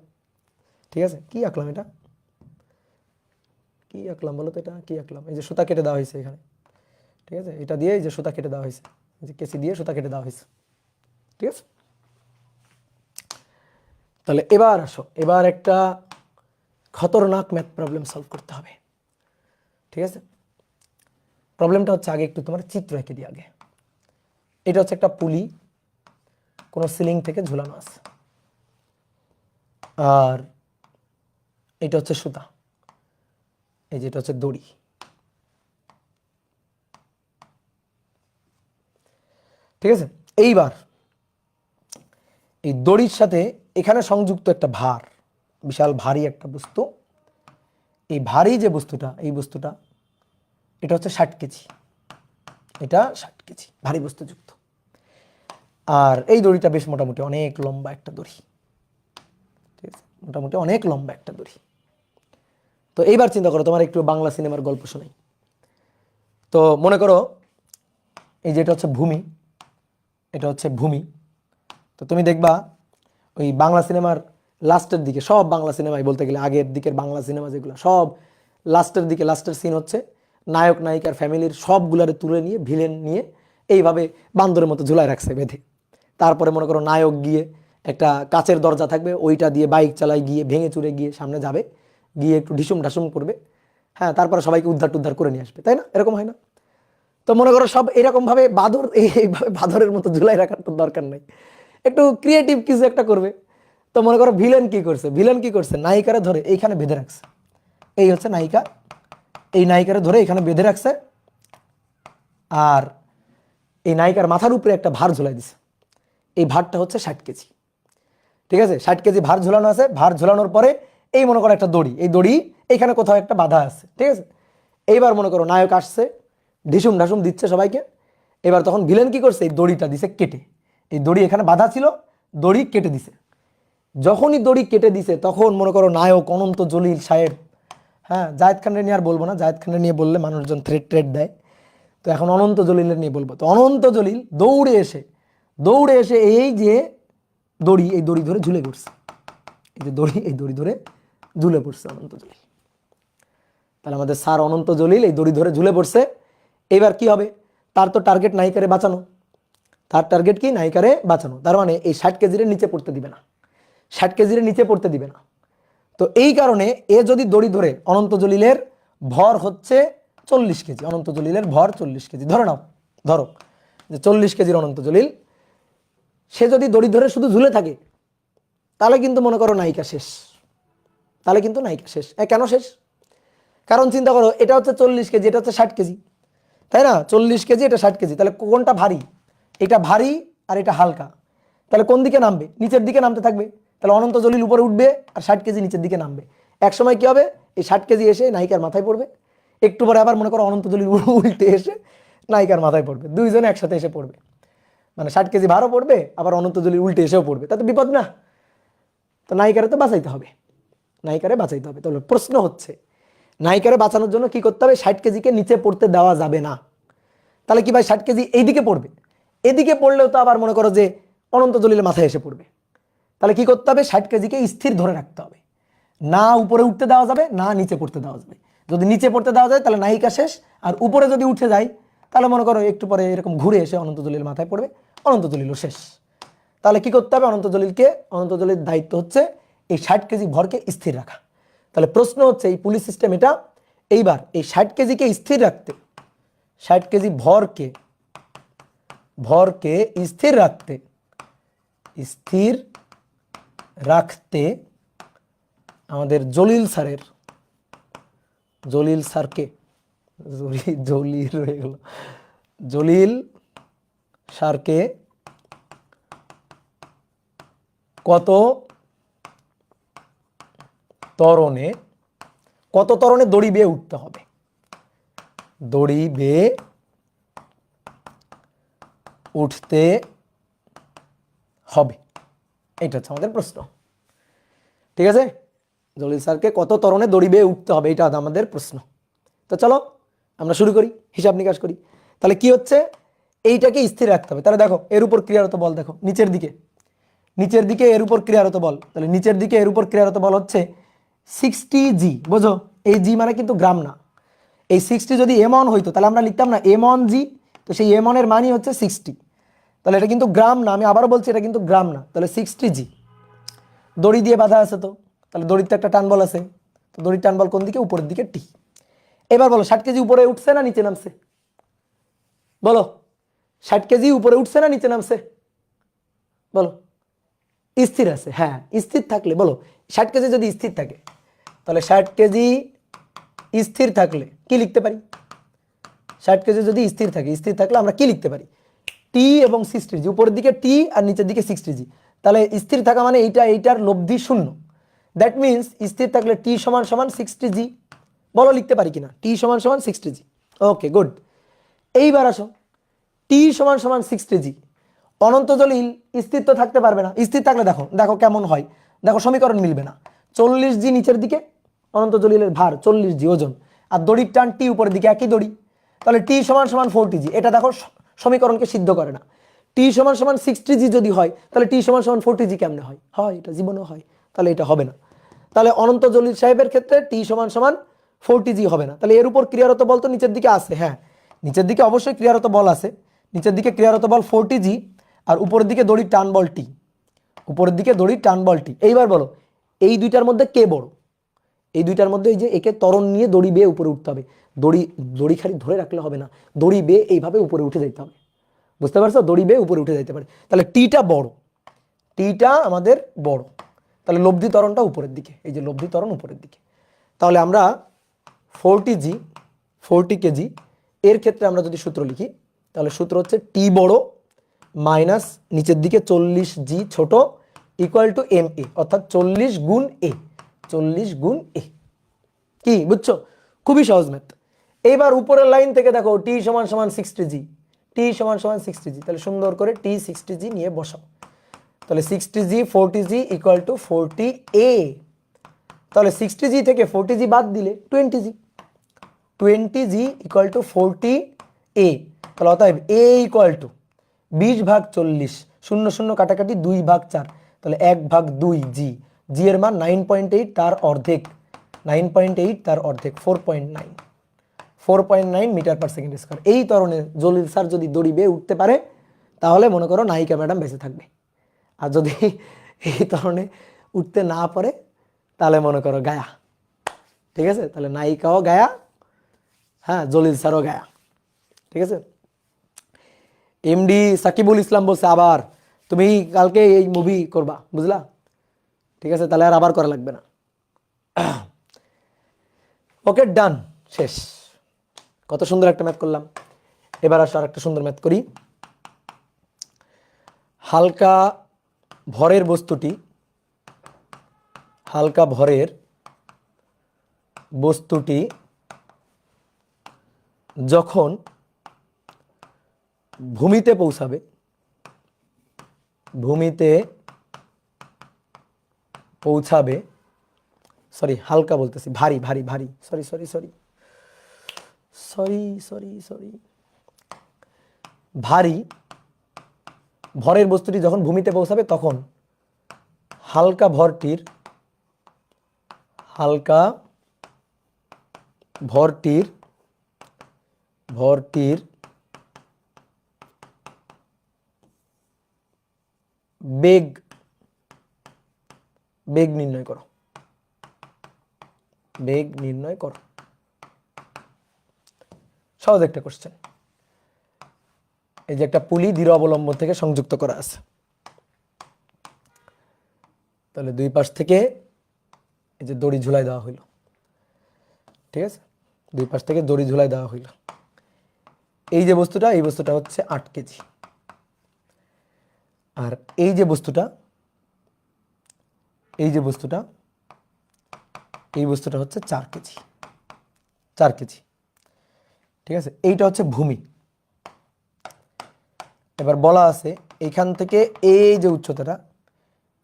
ঠিক আছে, কি আঁকলাম এটা, কি আঁকলাম বলো তো, এটা কি আঁকলাম? এই যে সুতা কেটে দেওয়া হয়েছে এখানে, ঠিক আছে, এটা দিয়ে এই যে সুতা কেটে দেওয়া হয়েছে, এই যে কেসি দিয়ে সুতা কেটে দেওয়া হয়েছে। ঠিক আছে, তাহলে এবার আসো, এবার একটা খতরনাক ম্যাথ প্রবলেম সলভ করতে হবে। ঠিক আছে, প্রবলেমটা হচ্ছে, আগে একটু তোমার চিত্র এঁকে দিই আগে। এটা হচ্ছে একটা পুলি, কোনো সিলিং থেকে ঝুলানো আছে, আর এটা হচ্ছে সুতা, এই যে এটা হচ্ছে দড়ি। ঠিক আছে, এইবার এই দড়ির সাথে এখানে সংযুক্ত একটা ভার, বিশাল ভারী একটা বস্তু, এই ভারী যে বস্তুটা, এই বস্তুটা এটা হচ্ছে 60 কেজি, এটা 60 কেজি ভারী বস্তু যুক্ত, আর এই দড়িটা বেশ মোটামুটি অনেক লম্বা একটা দড়ি। ঠিক আছে, মোটামুটি অনেক লম্বা একটা দড়ি। তো এইবার চিন্তা করো, তোমার একটু বাংলা সিনেমার গল্প শোনাই। তো মনে করো এই যে এটা হচ্ছে ভূমি, এটা হচ্ছে ভূমি। তো তুমি দেখবা ওই বাংলা সিনেমার লাস্টের দিকে, সব বাংলা সিনেমায় বলতে গেলে আগের দিকের বাংলা সিনেমা যেগুলো, সব লাস্টের দিকে, লাস্টের সিন হচ্ছে নায়ক নায়িকার ফ্যামিলির সবগুলারে তুলে নিয়ে, ভিলেন নিয়ে এইভাবে বান্দরের মতো ঝুলায় রাখছে বেঁধে। তারপরে মনে করো নায়ক গিয়ে একটা কাচের দরজা থাকবে, ওইটা দিয়ে বাইক চালায় গিয়ে ভেঙে চুরে গিয়ে সামনে যাবে, গিয়ে একটু ঢিসুম ঢাসুম করবে, হ্যাঁ, তারপরে সবাইকে উদ্ধার টুদ্ধার করে নিয়ে আসবে, তাই না? এরকম হয় না? তো মনে করো সব এরকম ভাবে বাঁদর, এইভাবে বাঁদরের মতো ঝুলাই রাখার তো দরকার নেই, একটু ক্রিয়েটিভ কিছু একটা করবে। তো মনে করো ভিলেন কি করছে, ভিলেন কি করছে, নায়িকারে ধরে এইখানে বেঁধে রাখছে, এই হচ্ছে নায়িকা, এই নায়িকারে ধরে এখানে বেঁধে রাখছে, আর এই নায়িকার মাথার উপরে একটা ভার ঝুলাই দিছে, এই ভারটা হচ্ছে 60 কেজি। ঠিক আছে, 60 কেজি ভার ঝুলানো আছে, ভার ঝুলানোর পরে এই মনে করো একটা দড়ি, এই দড়ি এইখানে কোথাও একটা বাধা আছে। ঠিক আছে, এইবার মনে করো নায়ক আসছে, ঢিসুম ঢাসুম দিচ্ছে সবাইকে। এবার তখন ভিলেন কি করছে, এই দড়িটা দিছে কেটে, এই দড়ি এখানে বাধা ছিল, দড়ি কেটে দিছে। যখনই দড়ি কেটে দিছে তখন মনে করো নায়ক অনন্ত জলিল সাহেব, হ্যাঁ, জায়েদ খানের নিয়ে আর বলবো না, জায়েদ খানের নিয়ে বললে মানুষজন থ্রেট দেয়, তো এখন অনন্ত জলিলের নিয়ে বলবো। তো অনন্ত জলিল দৌড়ে এসে এই যে দড়ি, এই দড়ি ধরে ঝুলে পড়ছে, এই যে দড়ি, এই দড়ি ধরে ঝুলে পড়ছে অনন্ত জলিল। তাহলে আমাদের স্যার অনন্ত জলিল এই দড়ি ধরে ঝুলে পড়ছে। এবার কি হবে, তার তো টার্গেট নায়িকারে বাঁচানো, তার টার্গেট কি, নায়িকারে বাঁচানো। তার মানে এই 60 কেজির নিচে পড়তে দিবে না, 60 কেজির নিচে পড়তে দিবে না। তো এই কারণে এ যদি দড়ি ধরে, অনন্ত জলিলের ভর হচ্ছে 40 কেজি, অনন্ত জলিলের ভর 40 কেজি ধরে নাও, ধরো যে 40 কেজির অনন্ত জলিল, সে যদি দড়ি ধরে শুধু ঝুলে থাকে, তাহলে কিন্তু মনে করো নায়িকা শেষ, তাহলে কিন্তু নায়িকা শেষ। কেন শেষ? কারণ চিন্তা করো, এটা হচ্ছে 40 কেজি, এটা হচ্ছে 60 কেজি, তাই না? 40 কেজি, এটা 60 কেজি, তাহলে কোনটা ভারী? এটা ভারী আর এটা হালকা, তাহলে কোন দিকে নামবে? নিচের দিকে নামতে থাকবে। তাহলে অনন্ত জলিল উপরে উঠবে আর 60 কেজি নিচের দিকে নামবে। এক সময় কি হবে? এই 60 কেজি এসে নায়িকার মাথায় পড়বে, একটু পরে আবার মনে করো অনন্ত জলিল উল্টে এসে নায়িকার মাথায় পড়বে, দুইজনে একসাথে এসে পড়বে, মানে 60 কেজি ভারও পড়বে আবার অনন্ত জলিল উল্টে এসেও পড়বে, তাতে বিপদ না? তো নায়িকারে তো বাঁচাইতে হবে, নায়িকারে বাঁচাইতে হবে। তাহলে প্রশ্ন হচ্ছে, নায়িকারে বাঁচানোর জন্য কি করতে হবে? 60 কেজিকে নিচে পড়তে দেওয়া যাবে না। তাহলে কি ভাই 60 কেজি এইদিকে পড়বে? এদিকে পড়লেও তো আবার মনে করো যে অনন্ত জলিলের মাথায় এসে পড়বে। তাহলে কি করতে হবে? 60 কেজিকে স্থির ধরে রাখতে হবে, না উপরে উঠতে দেওয়া যাবে না নিচে পড়তে দেওয়া যাবে। যদি নিচে পড়তে দেওয়া যায় তাহলে নায়িকা শেষ, আর উপরে যদি উঠে যায় তাহলে মনে করো একটু পরে এরকম ঘুরে এসে অনন্ত জলিলের মাথায় পড়বে, অনন্ত জলিলও শেষ। তাহলে কি করতে হবে? অনন্ত জলিলের দায়িত্ব হচ্ছে এই 60 কেজি ভরকে স্থির রাখা। তাহলে প্রশ্ন হচ্ছে, এই পুলিশ সিস্টেম এটা, এইবার এই 60 কেজিকে স্থির রাখতে, 60 কেজি ভরকে স্থির রাখতে আমাদের জলিল স্যারকে জলিল স্যারকে কত তরণে দড়ি বেয়ে উঠতে হবে? দড়ি বেয়ে উঠতে হবে, এটা হচ্ছে আমাদের প্রশ্ন। ঠিক আছে, জলিল স্যারকে কত তরণে দড়ি বেয়ে উঠতে হবে, এটা আমাদের প্রশ্ন। তো চলো আমরা শুরু করি, হিসাব নিকাশ করি। তাহলে কি হচ্ছে? এইটাকে স্থির রাখতে হবে। তাহলে দেখো এর উপর ক্রিয়ারত বল, দেখো নিচের দিকে এর উপর ক্রিয়ারত বল, তাহলে নিচের দিকে এর উপর ক্রিয়ারত বল হচ্ছে 60 জি। বোঝো, এই জি মানে কিন্তু গ্রাম না। এই 60 যদি m1 হইতো তাহলে আমরা লিখতাম না m1 জি, তো সেই m1 এর মানই হচ্ছে 60। তাহলে এটা কিন্তু গ্রাম না, আমি আবারও বলছি এটা কিন্তু গ্রাম না। তাহলে 60 জি, দড়ি দিয়ে বাঁধা আছে, তো তাহলে দড়িতে একটা টান বল আছে, তো দড়ির টান বল কোন দিকে? উপরের দিকে, টি। এবার বলো 60 কেজি উপরে উঠছে না নিচে নামছে? বলো 60 কেজি উপরে উঠছে না নিচে নামছে? বলো। স্থির আছে, হ্যাঁ স্থির থাকলে বলো, 60 কেজি যদি স্থির থাকে তাহলে 60 কেজি স্থির থাকলে কি লিখতে পারি? 60 কেজি যদি স্থির থাকলে আমরা কি লিখতে পারি? টি এবং 60 জি, উপরের দিকে টি আর নিচের দিকে 60 জি। তাহলে স্থির থাকা মানে এইটার লব্ধি শূন্য। দ্যাট মিনস স্থির থাকলে টি সমান সমান 60 জি। বলো লিখতে পারি কিনা? টি সমান সমান 60 জি। Okay good. এইবার আসো, টি সমান সমান 60 জি, অনন্ত জলিল স্থির তো থাকতে পারবে না। স্থির থাকলে দেখো কেমন হয়, দেখো সমীকরণ মিলবে না। 40 জি নিচের দিকে, অনন্ত জলিলের ভার 40 জি ওজন, আর দড়ির টান টি উপরের দিকে, একই দড়ি। তাহলে টি সমান সমান 40 জি, এটা দেখো সমীকরণকে সিদ্ধ করে না। টি সমান সমান 60 জি যদি হয় তাহলে টি সমান সমান 40 জি কেমনে হয়? হয়, এটা জীবনেও হয়, তাহলে এটা হবে না। তাহলে অনন্ত জলিল সাহেবের ক্ষেত্রে টি সমান সমান 40 জি হবে না। তাহলে এর উপর ক্রিয়ারত বল তো নিচের দিকে আছে, হ্যাঁ নিচের দিকে অবশ্যই ক্রিয়ারত বল আছে, নিচের দিকে ক্রিয়ারত বল 40 জি, আর উপরের দিকে দড়ির টান বল টি, উপরের দিকে দড়ির টান বল টি। এইবার বলো এই দুইটার মধ্যে কে বড়? এই দুইটার মধ্যে এই যে একে ত্বরণ নিয়ে দড়ি বেয়ে উপরে উঠতে হবে। দড়ি খালি ধরে রাখলে হবে না, দড়ি বেয়ে এইভাবে উপরে উঠে যেতে হবে, বুঝতে পারছো? দড়ি বেয়ে উপরে উঠে যেতে পারে। তাহলে টিটা বড়, টিটা আমাদের বড়, তাহলে লব্ধি ত্বরণটা উপরের দিকে, এই যে লব্ধি ত্বরণ উপরের দিকে। তাহলে আমরা 40 কেজি এর ক্ষেত্রে আমরা যদি সূত্র লিখি তাহলে সূত্র হচ্ছে টি বড় মাইনাস নিচের দিকে 40 জি ছোট ইকুয়াল টু এম এ, অর্থাৎ 40 গুণ এ, 40 গুণ এ। কি বুঝছো? খুবই সহজ ম্যাথ। এইবার উপরের লাইন থেকে দেখো টি সমান সমান 60 জি, টি সমান সমান 60 জি, তাহলে সুন্দর করে টি 60 জি নিয়ে বসাও। তাহলে 60 জি 40 জি ইকুয়াল টু 40 এ। তাহলে 60 জি থেকে 40 জি বাদ দিলে 20 জি, 20 জি ইকুয়াল টু 40 এ। তাহলে অতএব এ ইকুয়াল টু 20/40, 0 0 কাটাকাটি 2/4, তাহলে 1/2 জি। জি এর মান 9.8, তার অর্ধেক 9.8, তার অর্ধেক 4.9 মিটার পার সেকেন্ড স্কয়ার। এই ধরনের জলিল স্যার যদি দড়ি বেয়ে উঠতে পারে তাহলে মনে করো নায়িকা ম্যাডাম বেঁচে থাকবে, আর যদি এই ধরনের উঠতে না পারে তাহলে মনে করো গায়া। ঠিক আছে, তাহলে নায়িকাও গায়া, হ্যাঁ জলিল স্যারও গায়া। ঠিক আছে, এমডি সাকিবুল ইসলাম বলছে আবার তুমি কালকে এই মুভি করবা, বুঝলা? ঠিক আছে, তাহলে আর আবার করা লাগবে না। ওকে ডান, শেষ। কত সুন্দর একটা ম্যাথ করলাম। এবার আসো আর একটা সুন্দর ম্যাথ করি। হালকা ভরের বস্তুটি যখন ভূমিতে পৌঁছাবে, সরি হালকা বলতেছি, ভারী ভারী ভারী, sorry sorry sorry sorry sorry sorry ভারী ভরের বস্তুটি যখন ভূমিতে পৌঁছাবে তখন হালকা ভরটির বেগ নির্ণয় করো। সহজ একটা কোশ্চেন। এই যে একটা পুলি দৃঢ় অবলম্বন থেকে সংযুক্ত করা আছে, তাহলে দুই পাশ থেকে এই যে দড়ি ঝুলাই দেওয়া হইল, ঠিক আছে, দুই পাশ থেকে দড়ি ঝুলাই দেওয়া হইল। এই যে বস্তুটা, এই বস্তুটা হচ্ছে 8 কেজি, আর এই যে বস্তুটা হচ্ছে 4 কেজি, ঠিক আছে। এইটা হচ্ছে ভূমি। এবার বলা আছে এইখান থেকে এই যে উচ্চতাটা,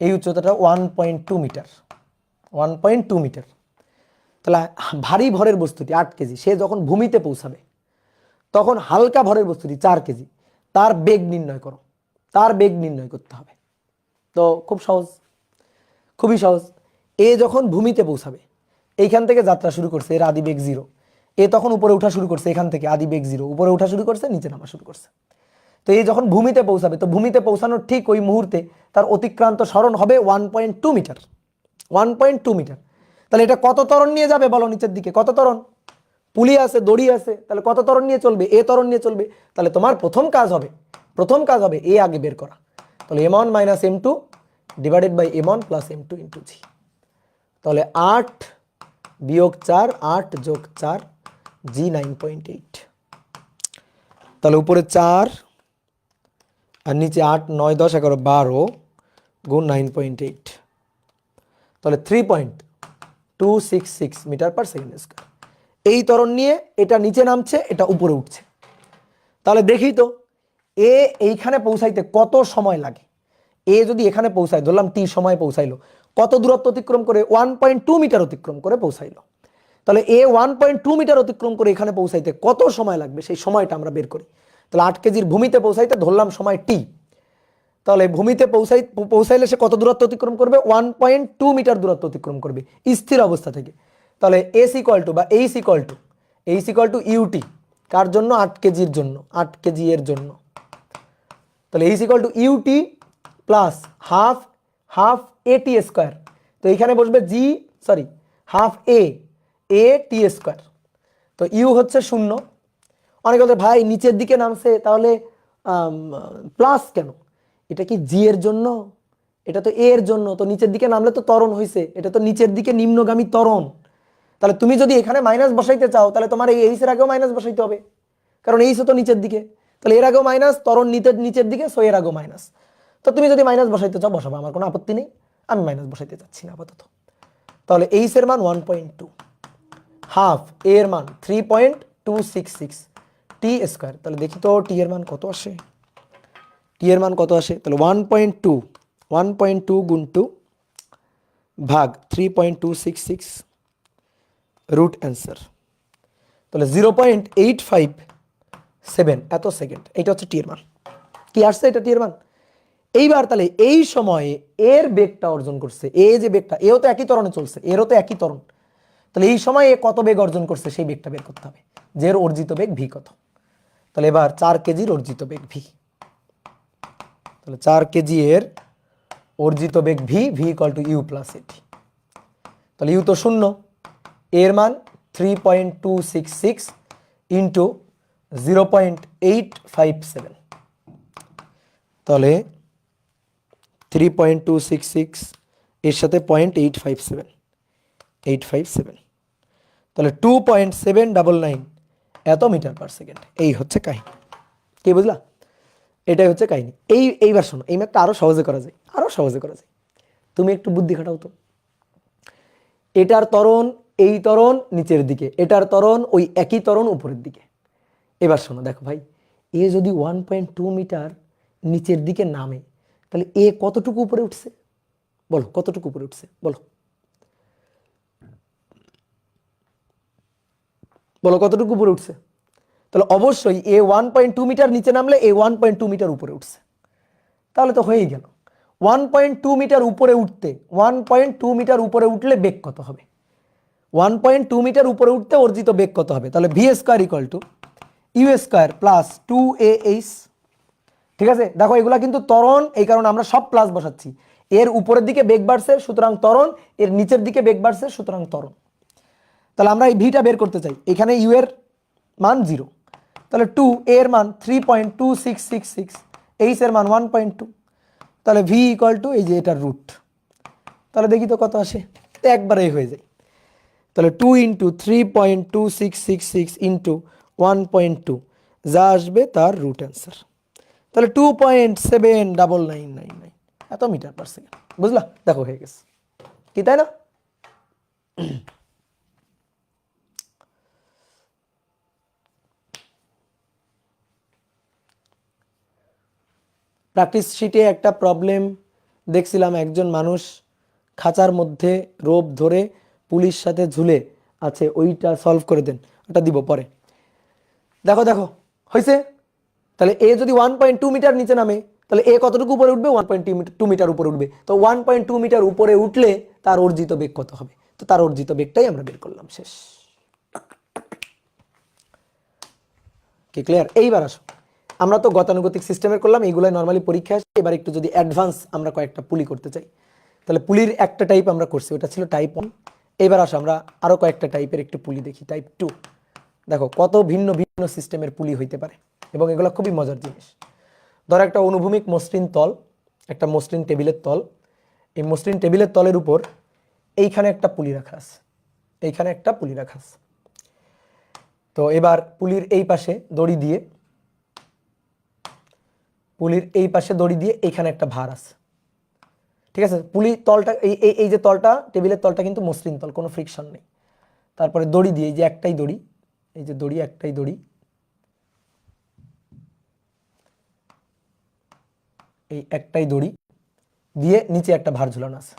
এই উচ্চতাটা 1.2 মিটার, 1.2 মিটার। তাহলে ভারী ভরের বস্তুটি 8 কেজি, সে যখন ভূমিতে পৌঁছাবে তখন হালকা ভরের বস্তুটি 4 কেজি, তার বেগ নির্ণয় করো। তার বেগ নির্ণয় করতে হবে। তো খুব সহজ, খুবই সহজ। এ যখন ভূমিতে পৌঁছাবে, এইখান থেকে যাত্রা শুরু করছে, এর আদি বেগ 0। এ তখন উপরে ওঠা শুরু করছে, এখান থেকে আদি বেগ 0, উপরে ওঠা শুরু করছে, নিচে নামা শুরু করছে। তো এই যখন ভূমিতে পৌঁছাবে, তো ভূমিতে পৌঁছানোর ঠিক ওই মুহূর্তে তার অতিক্রান্ত সরণ হবে 1.2 মিটার, 1.2 মিটার। তাহলে এটা কত ত্বরণ নিয়ে যাবে বলো নিচের দিকে? কত ত্বরণ? পুলি আছে, দড়ি আছে, তাহলে কত ত্বরণ নিয়ে চলবে? এ ত্বরণ নিয়ে চলবে। তাহলে তোমার প্রথম কাজ হবে এ আগে বের করা। তাহলে m1 - m2 divided by m1 plus m2 into g. তাহলে 8 বিয়োগ 4, 8 যোগ 4, জি 9.8। তাহলে উপরে 4 আর নিচে 8, 9, 10, 11, 12 গুণ 9.8, তাহলে 3.266 মিটার পার সেকেন্ড স্কয়ার। এই ত্বরণ নিয়ে এটা নিচে নামছে, এটা উপরে উঠছে। তাহলে দেখি তো এ এইখানে পৌঁছাইতে কত সময় লাগে। এ যদি এখানে পৌঁছায়, ধরলাম টি সময় পৌঁছাইলো, কত দূরত্ব অতিক্রম করে? 1.2 মিটার অতিক্রম করে পৌঁছাইলো। তাহলে এ 1.2 মিটার অতিক্রম করে এখানে পৌঁছাইতে কত সময় লাগবে, সেই সময়টা আমরা বের করি। তাহলে 8 কেজির ভূমিতে পৌঁছাইতে ধরলাম সময় টি। তাহলে ভূমিতে পৌঁছাইলে সে কত দূরত্ব অতিক্রম করবে? 1.2 মিটার দূরত্ব অতিক্রম করবে স্থির অবস্থা থেকে। তাহলে এস ইকুয়াল টু বা এইচ ইকুয়াল টু ইউটি, কার জন্য? 8 কেজির জন্য, 8 কেজি এর জন্য। তাহলে H equal to UT plus half AT square. তো এইখানে বসবে হাফ এ টি স্কোয়ার। তো ইউ হচ্ছে 0। অনেকে বলতে ভাই নিচের দিকে নামছে, তাহলে প্লাস কেন? এটা কি জি এর জন্য? এটা তো এ এর জন্য। তো নিচের দিকে নামলে তো ত্বরণ হয়েছে, এটা তো নিচের দিকে নিম্নগামী ত্বরণ। তাহলে তুমি যদি এখানে মাইনাস বসাইতে চাও, তাহলে তোমার এই এইচ এর আগেও মাইনাস বসাইতে হবে, কারণ এইচ তো নিচের দিকে। তাহলে এর আগেও মাইনাস, ত্বরণ নিচের দিকে, সো এর আগেও মাইনাস। তো তুমি যদি মাইনাস বসাইতে চাও বসাবো, আমার কোনো আপত্তি নেই। আমি মাইনাস বসাইতে চাচ্ছি না আপাতত। তাহলে এইচ এর মান 1.2, হাফ এর মান 3.266 টি স্কোয়ার। তাহলে দেখি তো টি এর মান কত আসে। তাহলে 1.2 গুণ 2 ভাগ 3.266 রুট অ্যান্সার। তাহলে 0.857 এত সেকেন্ড। এটা হচ্ছে টি এর মান। কি আসছে? এটা টি এর মান। এইবার তাহলে এই সময়ে এর বেগটা অর্জন করছে, এ যে বেগটা, এও তো একই ত্বরণে চলছে, এরও তো একই ত্বরণ। তাহলে এই সময় এ কত বেগ অর্জন করছে সেই বেগটা বের করতে হবে, যে এর অর্জিত বেগ ভি কত। তাহলে এবার 4 কেজির অর্জিত বেগ ভি। তাহলে 4 কেজি এর অর্জিত বেগ v equal to u plus এটি। তাহলে ইউ তো 0, এর মান 3.266 ইন্টু 0.857। তাহলে 3.266 এর সাথে 0.857, তাহলে 2.799 এত মিটার পার সেকেন্ড। এই হচ্ছে কাহিনী, কি বুঝলা? এটাই হচ্ছে কাহিনী। এইবার শোনো, এই ম্যাথটা আরো সহজে করা যায়, আরো সহজে করা যায়। তুমি একটু বুদ্ধি খাটাও তো। এটার ত্বরণ, এই ত্বরণ নিচের দিকে, এটার ত্বরণ ওই একই ত্বরণ উপরের দিকে। এবার শোনো, দেখো ভাই, এ যদি 1.2 মিটার নিচের দিকে নামে, তাহলে এ কতটুকু উপরে উঠছে বলো, কতটুকু উপরে উঠছে বলো, বলো কতটুকু উপরে উঠছে? তাহলে অবশ্যই এ 1.2 মিটার নিচে নামলে এ 1.2 মিটার উপরে উঠছে, তাহলে তো হয়েই গেল। 1.2 মিটার উপরে উঠতে, 1.2 মিটার উপরে উঠলে বেগ কত হবে? 1.2 মিটার উপরে উঠতে অর্জিত বেগ কত হবে? তাহলে V square equal to U square plus 2ah। ঠিক আছে, দেখো এগুলা কিন্তু ত্বরণ, এই কারণে আমরা সব প্লাস বসাচ্ছি। এর উপরের দিকে বেগ বাড়ছে সুতরাং ত্বরণ, এর নিচের দিকে বেগ বাড়ছে সুতরাং ত্বরণ। তাহলে আমরা এই ভিটা বের করতে চাই, এখানে ইউ এর মান 0, তাহলে 2 এর মান 3.2666, এইচ এর মান 1.2, তাহলে ভি ইকুয়াল টু এই যে এটার রুট। তাহলে দেখি তো কত আসে, একবারেই হয়ে যায়। তাহলে 2 ইন্টু 3.2666 ইন্টু 1.2, যা আসবে তার রুট অ্যান্সার। তাহলে 2.79999 এত মিটার পার সেকেন্ড। বুঝলা? দেখো হয়ে গেছে, কি তাই না? প্র্যাকটিস শিটে একটা প্রবলেম দেখছিলাম, একজন মানুষ খাঁচার মধ্যে রোপ ধরে পুলিশ সাথে ঝুলে আছে, ওইটা সলভ করে দেন, ওটা দিব পরে। দেখো দেখো হয়েছে। তাহলে এ যদি 1.2 মিটার নিচে নামে, তাহলে এ কতটুকু উপরে উঠবে? 1.2 মিটার উপরে উঠবে। তো 1.2 মিটার উপরে উঠলে তার অর্জিত বেগ কত হবে? তো তার অর্জিত বেগটাই আমরা বের করলাম, শেষ। কি ক্লিয়ার? এইবার আসো, আমরা তো গতানুগতিক সিস্টেমের করলাম, এইগুলাই নর্মালি পরীক্ষা আসে। এবার একটু যদি অ্যাডভান্স আমরা কয়েকটা পুলি করতে চাই, তাহলে পুলির একটা টাইপ আমরা করছি, ওটা ছিল টাইপ 1। এইবার আসো আমরা আরো কয়েকটা টাইপের একটু পুলি দেখি, টাইপ 2। দেখো কত ভিন্ন ভিন্ন সিস্টেমের পুলি হইতে পারে, এবং এগুলো খুবই মজার জিনিস। ধরো একটা অনুভূমিক মসৃণ তল, একটা মসৃণ টেবিলের তল, এই মসৃণ টেবিলের তলের উপর এইখানে একটা পুলি রাখা আছে, এইখানে একটা পুলি রাখা আছে। তো এবার পুলির এই পাশে দড়ি দিয়ে, পুলির এই পাশে দড়ি দিয়ে এইখানে একটা ভার আছে। ঠিক আছে, পুলি তলটা এই যে তলটা, টেবিলের তলটা কিন্তু মসৃণ তল, কোনো ফ্রিকশন নেই। তারপরে দড়ি দিয়ে, এই যে একটাই দড়ি, এই যে দড়ি, একটাই দড়ি, এই একটাই দড়ি দিয়ে নিচে একটা ভার ঝুলানো আছে।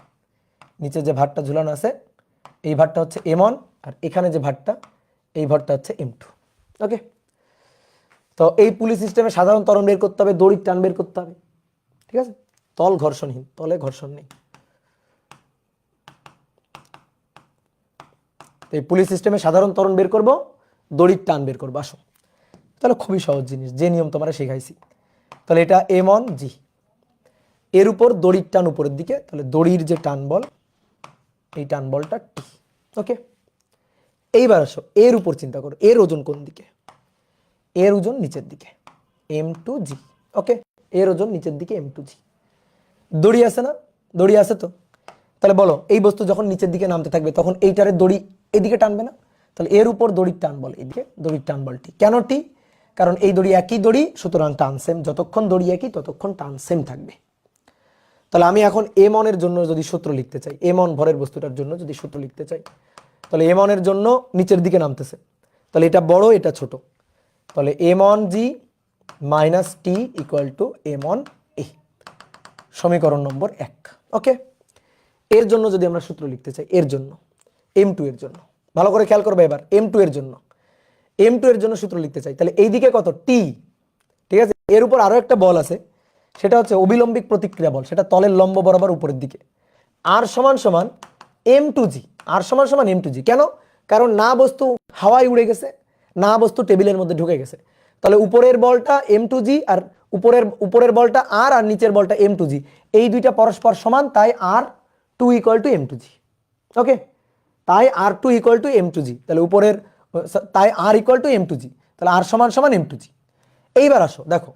নিচে যে ভারটা ঝুলানো আছে, এই ভারটা হচ্ছে M1, আর এখানে যে ভারটা, এই ভারটা হচ্ছে M2। ওকে, তো এই পুলি সিস্টেমে সাধারণ ত্বরণ বের করতে হবে, দড়ির টান বের করতে হবে। ঠিক আছে, তল ঘর্ষণহীন, তলে ঘর্ষণ নেই। এই পুলি সিস্টেমে সাধারণ ত্বরণ বের করব, দড়ির টান বের করবো। আসো, তাহলে খুবই সহজ জিনিস, যে নিয়ম তোমরা শেখাইছি। তাহলে এটা M1G, এর উপর দড়ির টান উপরের দিকে, তাহলে দড়ির যে টান বল, এই টান বলটা T। ওকে, এইবার আসো এর উপর চিন্তা করো, এর ওজন কোন দিকে? এর ওজন নিচের দিকে, M2G। ওকে, এর ওজন নিচের দিকে, M2G। দড়ি আছে না? দড়ি আছে তো। তাহলে বলো, এই বস্তু যখন নিচের দিকে নামতে থাকবে তখন এইটারে দড়ি এদিকে টানবে না? তাহলে এর উপর দড়ির টান বল এদিকে, দড়ির টান বল T। কেন T? কারণ এই দড়ি একই দড়ি, সুতরাং টান সেম। যতক্ষণ দড়ি একই ততক্ষণ টান সেম থাকবে। তাহলে আমি এখন M1 এর জন্য যদি সূত্র লিখতে চাই, M1 ভরের বস্তুটার জন্য যদি সূত্র লিখতে চাই, তাহলে M1 এর জন্য নিচের দিকে নামতেছে, তাহলে এটা বড় এটা ছোট, তাহলে M1G minus T equal to M1A, সমীকরণ নম্বর 1। ওকে, এর জন্য যদি আমরা সূত্র লিখতে চাই, এর জন্য M2 এর জন্য, ভালো করে খেয়াল করবে এবার, M2 এর জন্য, M2 এর জন্য সূত্র লিখতে চাই, তাহলে এইদিকে কত? T। ঠিক আছে, এর উপর আরো একটা বল আছে, সেটা হচ্ছে অবিলম্বিক প্রতিক্রিয়া বল, সেটা তলের লম্ব বরাবর উপরের দিকে। আর সমান সমান M2G, আর সমান সমান M2G। কেন? কারণ না বস্তু হাওয়ায় উড়ে গেছে, না বস্তু টেবিলের মধ্যে ঢুকে গেছে। তাহলে উপরের বলটা M2G, আর উপরের বলটা আর নিচের বলটা M2G, এই দুইটা পরস্পর সমান, তাই R2 ইকুয়াল টু M2G। ওকে, তাই R2 ইকুয়াল টু M2G, তাহলে উপরের, তাই R ইকুয়াল টু M2G, তাহলে R সমান সমান M2G। এইবার আসো দেখো,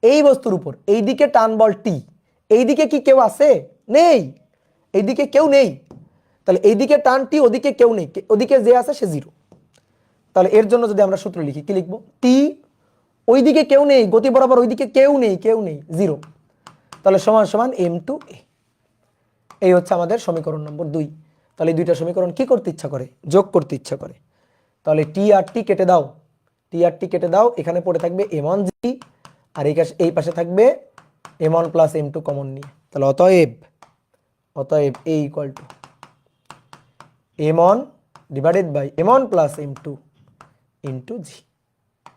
এই বস্তুর উপর এইদিকে টান বল T, এইদিকে কি কেউ আছে? নেই, এইদিকে কেউ নেই। তাহলে এইদিকে টান T, ওদিকে কেউ নেই, ওদিকে যে আছে সে 0। তাহলে এর জন্য যদি আমরা সূত্র লিখি, কি লিখবো? টি ওইদিকে কেউ নেই, গতি বরাবর ওইদিকে কেউ নেই, জিরো, তাহলে সমান সমান m2 a। এই হচ্ছে আমাদের সমীকরণ নম্বর 2। তাহলে এই দুইটা সমীকরণ কি করতে ইচ্ছা করে? যোগ করতে ইচ্ছা করে। তাহলে টি আর টি কেটে দাও, টি আর টি কেটে দাও, এখানে পড়ে থাকবে m1g, আর এই পাশে থাকবে m1 প্লাস m2 কমন নিয়ে। তাহলে অতএব a equal to m1 divided by m1 plus m2 into g.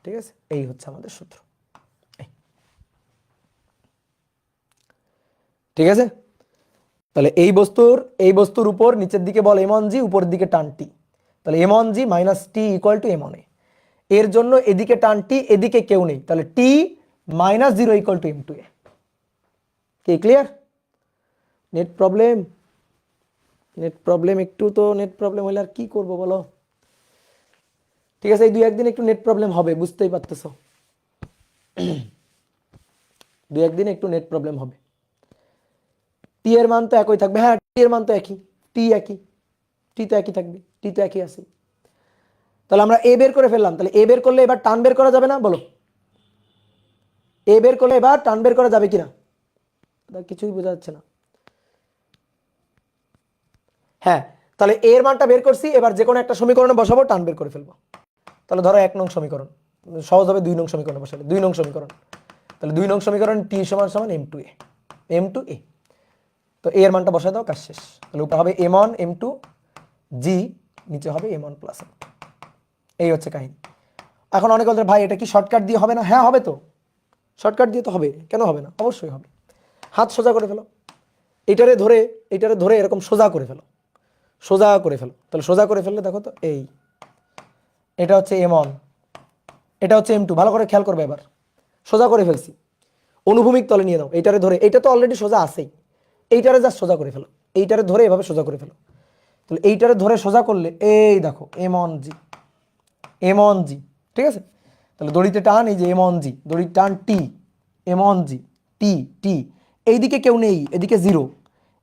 ঠিক আছে, এই হচ্ছে আমাদের সূত্র। ঠিক আছে, তাহলে এই বস্তুর উপর নিচের দিকে বল m1g, উপরের দিকে টান টি, তাহলে m1g মাইনাস টি ইকুয়াল টু m1a। এর জন্য এদিকে টান টি, এদিকে কেউ নেই, তাহলে টি মাইনাস 0 ইকুয়াল টু m2a। কি ক্লিয়ার? নেট প্রবলেম একটু তো নেট প্রবলেম হলে আর কি করবো বলো? ঠিক আছে, এই 2-1 দিন একটু নেট প্রবলেম হবে, বুঝতেই পারতেছো। 2-1 দিন একটু নেট প্রবলেম হবে। টি এর মান তো একই থাকবে, হ্যাঁ টি এর মান তো একই, টি তো একই থাকবে, টি তো একই আছে। তাহলে আমরা এ বের করে ফেললাম, তাহলে এ বের করলে এবার টান বের করা যাবে না? বলো, এ বের করলে এবার টান বের করা যাবে কিনা? কিছুই বোঝা যাচ্ছে না। হ্যাঁ, তাহলে এর মানটা বের করছি, এবার যে কোনো একটা সমীকরণে বসাবো, টান বের করে ফেলবো। তাহলে ধরো 1 নং সমীকরণ, সহজ হবে 2 নং সমীকরণে বসালে, 2 নং সমীকরণ, তাহলে 2 নং সমীকরণ টি সমান সমান m2a। তো এ এর মানটা বসায় দাও, কাজ শেষ। তাহলে উপরে হবে m1 m2 জি, নিচে হবে m1 প্লাস m2। এই হচ্ছে কাহিনী। এখন অনেক বলতে ভাই এটা কি শর্টকাট দিয়ে হবে না? হ্যাঁ হবে তো, শর্টকাট দিয়ে তো হবে, কেন হবে না? অবশ্যই হবে। হাত সোজা করে ফেলো, এইটারে ধরে এরকম সোজা করে ফেলো, তাহলে সোজা করে ফেললে দেখো তো, এটা হচ্ছে m1, এটা হচ্ছে m2, ভালো করে খেয়াল করবে। এবার সোজা করে ফেলছি, অনুভূমিক তলে নিয়ে নাও, এইটারে ধরে, এইটা তো অলরেডি সোজা আছেই, এইটারে জাস্ট সোজা করে ফেলো, এইটারে ধরে এভাবে সোজা করে ফেলো। তাহলে এইটারে ধরে সোজা করলে এই দেখো m1g, ঠিক আছে। তাহলে দড়িতে টান, এই যে m1g, দড়ির টান টি, m1g টি টি, এইদিকে কেউ নেই, এদিকে 0,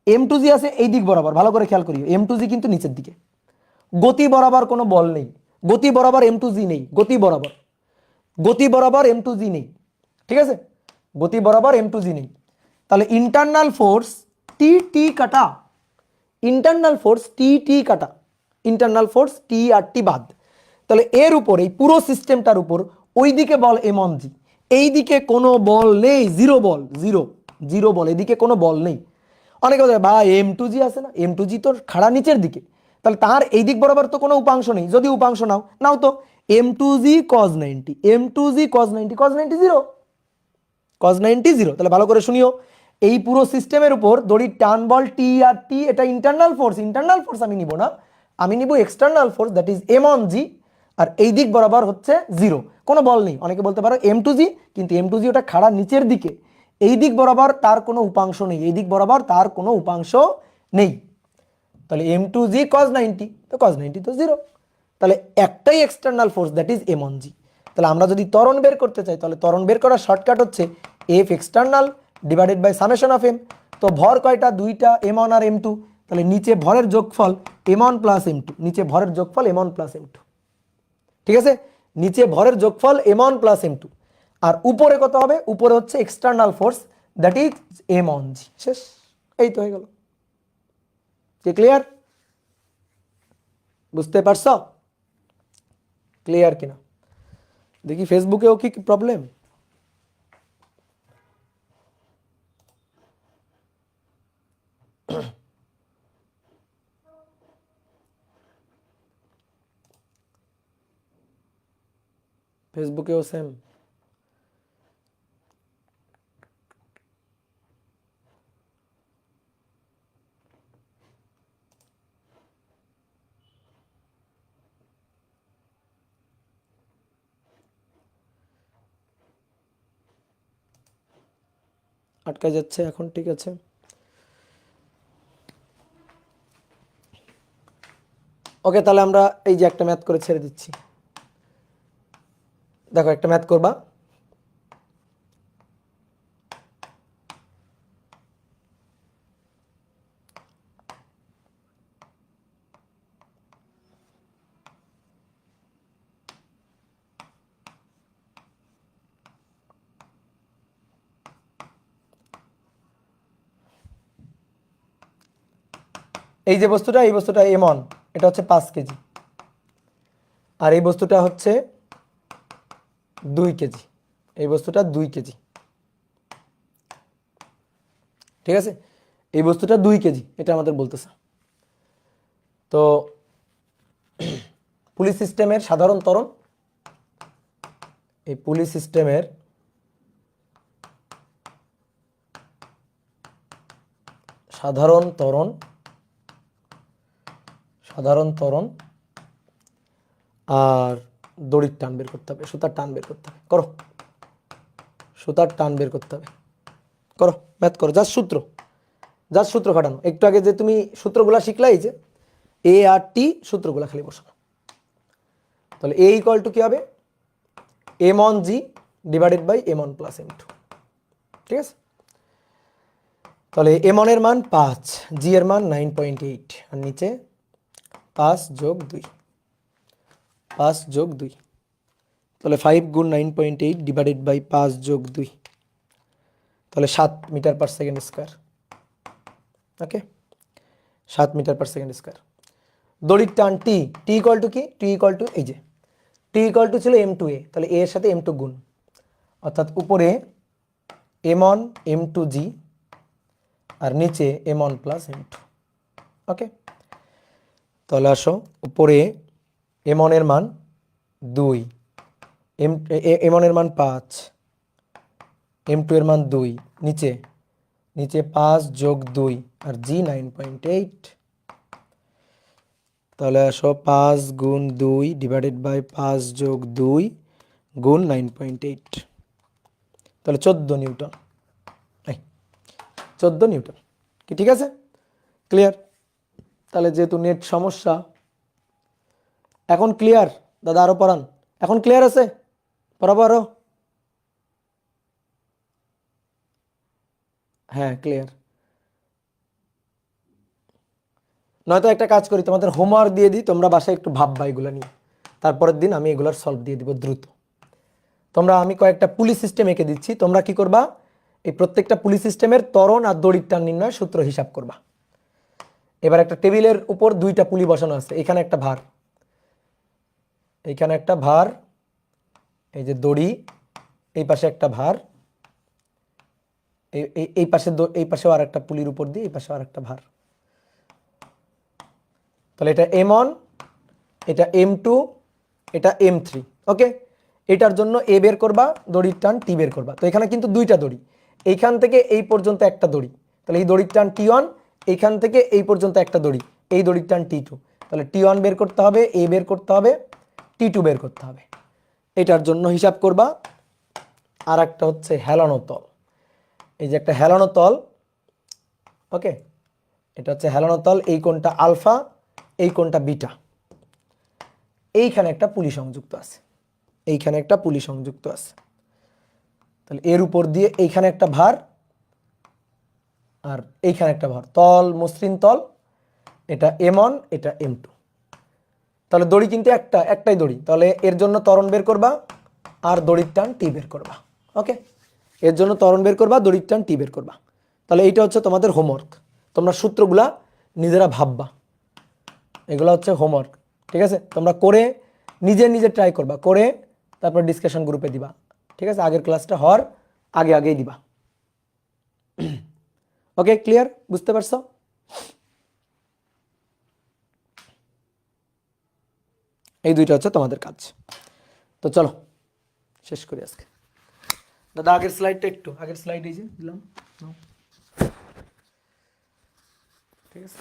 m2g আছে এই দিক বরাবর, ভালো করে খেয়াল করিও, m2g কিন্তু নিচের দিকে, গতি বরাবর কোনো বল নেই, গতি বরাবর m2g নেই, গতি বরাবর m2g নেই, ঠিক আছে, গতি বরাবর m2g নেই। তাহলে ইন্টারনাল ফোর্স টি টি কাটা, ইন্টারনাল ফোর্স টি আর টি বাদ। তাহলে এর উপর, এই পুরো সিস্টেমটার উপর ওইদিকে বল m1g, এইদিকে কোনো বল নেই, জিরো বল, এদিকে কোনো বল নেই। অনেকে বলে ভাই m2g আছে না, m2g তো খাড়া নিচের দিকে, তাহলে তার এই দিক বরাবর তো কোনো উপাংশ নেই। যদি উপাংশ নাও তো m2g cos 90, m2g cos 90, cos 90 0, তাহলে ভালো করে শুনিও, এই পুরো সিস্টেমের উপর দড়ির টান বল টি আর টি, এটা ইন্টারনাল ফোর্স আমি নিব না, আমি নিব external force, that is m1g, আর এই দিক বরাবর হচ্ছে 0, কোনো বল নেই। অনেকে বলতে পারো m2g, কিন্তু m2g ওটা খাড়া নিচের দিকে, এই দিক বরাবর তার কোনো উপাংশ নেই, তাহলে m2g cos 90, তো cos 90 তো 0, তাহলে একটাই external force, that is m1g। তাহলে আমরা যদি ত্বরণ বের করতে চাই, তাহলে ত্বরণ বের করার শর্টকাট হচ্ছে f external divided by summation of m। তো ভর কয়টা? দুইটা, m1 আর m2, তাহলে নিচে ভরের যোগফল m1 প্লাস m2, ঠিক আছে, নিচে ভরের যোগফল m1 প্লাস m2, আর উপরে কত হবে? উপরে হচ্ছে external force, that is m1g। শেষ, এই তো হয়ে গেল। ক্লিয়ার? বুঝতে পারছো ক্লিয়ার কিনা? দেখি ফেসবুকেও কি প্রবলেম। ফেসবুকেও সেম। আটকা যাচ্ছে এখন, ঠিক আছে। ওকে, তাহলে আমরা এই যে একটা ম্যাথ করে ছেড়ে দিচ্ছি। দেখো একটা ম্যাথ করবা, এই যে বস্তুটা, এই বস্তুটা এমন, এটা হচ্ছে 5 কেজি, আর এই বস্তুটা হচ্ছে 2 কেজি, এই বস্তুটা 2 কেজি, ঠিক আছে? এই বস্তুটা 2 কেজি, এটা আমাদের বলতেছে। তো পুলি সিস্টেমের সাধারণ ত্বরণ, এই পুলি সিস্টেমের সাধারণ ত্বরণ আর দড়ির টান বের করতে হবে, সুতার টান বের করতে হবে। করো, সুতার টান বের করতে হবে, করো, ম্যাথ করো, জাস্ট সূত্র খাটানো। একটু আগে যে তুমি সূত্রগুলা শিখলাই, যে এ আর টি, সূত্রগুলা খালি বসানো। তাহলে এ ইকুয়াল টু কি হবে, M on G divided by M on plus M two, ঠিক আছে? তাহলে এম অনের মান 5, জি এর মান 9.8, আর নিচে 5 যোগ 2, 5 যোগ 2, তাহলে 5 গুণ 9.8 ডিভাইডেড বাই 5 যোগ 2, তাহলে 7 মিটার পার সেকেন্ড স্কোয়ার। ওকে, 7 মিটার পার সেকেন্ড স্কোয়ার। দড়ির টান টি, টি ইকুয়াল টু কি, টি ইকুয়াল টু এই যে টি ইকুয়াল টু ছিল এম টু এ, তাহলে এ এর সাথে এম টু গুণ, অর্থাৎ উপরে m one m two g আর নিচে m on plus M two. Okay, তাহলে আসো, উপরে এম অনের মান 2, এম অনের মান 5, এম টু এর মান 2, নিচে 5 যোগ 2 আর জি 9.8, তাহলে আসো 5 গুণ 2 ডিভাইডেড বাই 5 যোগ 2 গুণ 9.8, তাহলে 14 নিউটন। 14 নিউটন কি, ঠিক আছে? ক্লিয়ার? তাহলে যেহেতু নেট সমস্যা, এখন ক্লিয়ার? দাদা আরো পড়ান, এখন ক্লিয়ার আছে? পড়াবো আরো? হ্যাঁ ক্লিয়ার। নয়তো একটা কাজ করি, তোমাদের হোমওয়ার্ক দিয়ে দিই, তোমরা বাসায় একটু ভাববা এগুলো নিয়ে, তারপরের দিন আমি এগুলার সলভ দিয়ে দিব দ্রুত। আমি কয়েকটা পুলি সিস্টেম এঁকে দিচ্ছি, তোমরা কি করবা, এই প্রত্যেকটা পুলি সিস্টেমের ত্বরণ আর দড়ির টান নির্ণয় সূত্র হিসাব করবা। এবার একটা টেবিলের উপর 2টা পুলি বসানো আছে, এখানে একটা ভার, এইখানে একটা ভার, এই যে দড়ি, এই পাশে একটা ভার, এই পাশে, এই পাশেও আর একটা পুলির উপর দিয়ে এই পাশেও আর একটা ভার। তাহলে এটা এম অন, এটা এম টু, এটা এম থ্রি। ওকে, এটার জন্য এ বের করবা, দড়ির টান টি বের করবা। তো এখানে কিন্তু 2টা দড়ি, এইখান থেকে এই পর্যন্ত একটা দড়ি, তাহলে এই দড়ির টান টি ওয়ান, এইখান থেকে এই পর্যন্ত একটা দড়ি, এই দড়ির টান টি টু, তাহলে টি ওয়ান বের করতে হবে, এ বের করতে হবে, টি টু বের করতে হবে। এটার জন্য হিসাব করবা। আর একটা হচ্ছে হেলানো তল, এই যে একটা হেলানো তল। ওকে, এটা হচ্ছে হেলানো তল, এই কোণটা আলফা, এই কোণটা বিটা, এইখানে একটা পুলি সংযুক্ত আছে, এইখানে একটা পুলি সংযুক্ত আছে। তাহলে এর উপর দিয়ে এইখানে একটা ভার আর এইখানে একটা ভার, তল মসৃণ তল, এটা এম ওয়ান, এটা এম টু। তাহলে দড়ি কিন্তু একটাই দড়ি, তাহলে এর জন্য ত্বরণ বের করবা আর দড়ির টান টি বের করবা। ওকে, এর জন্য ত্বরণ বের করবা, দড়ির টান টি বের করবা। তাহলে এইটা হচ্ছে তোমাদের হোমওয়ার্ক, তোমরা সূত্রগুলা নিজেরা ভাববা, এগুলো হচ্ছে হোমওয়ার্ক। ঠিক আছে, তোমরা করে নিজে ট্রাই করবা, করে তারপর ডিসকাশন গ্রুপে দিবা। ঠিক আছে, আগের ক্লাসটা হওয়ার আগেই দিবা। ওকে, ক্লিয়ার? বুঝতে পারছো? এই 2টা হচ্ছে তোমাদের কাজ। তো চলো শেষ করি আজকে। দাদা আগের স্লাইডটা, একটু আগের স্লাইড এই যে দিলাম, ঠিক আছে।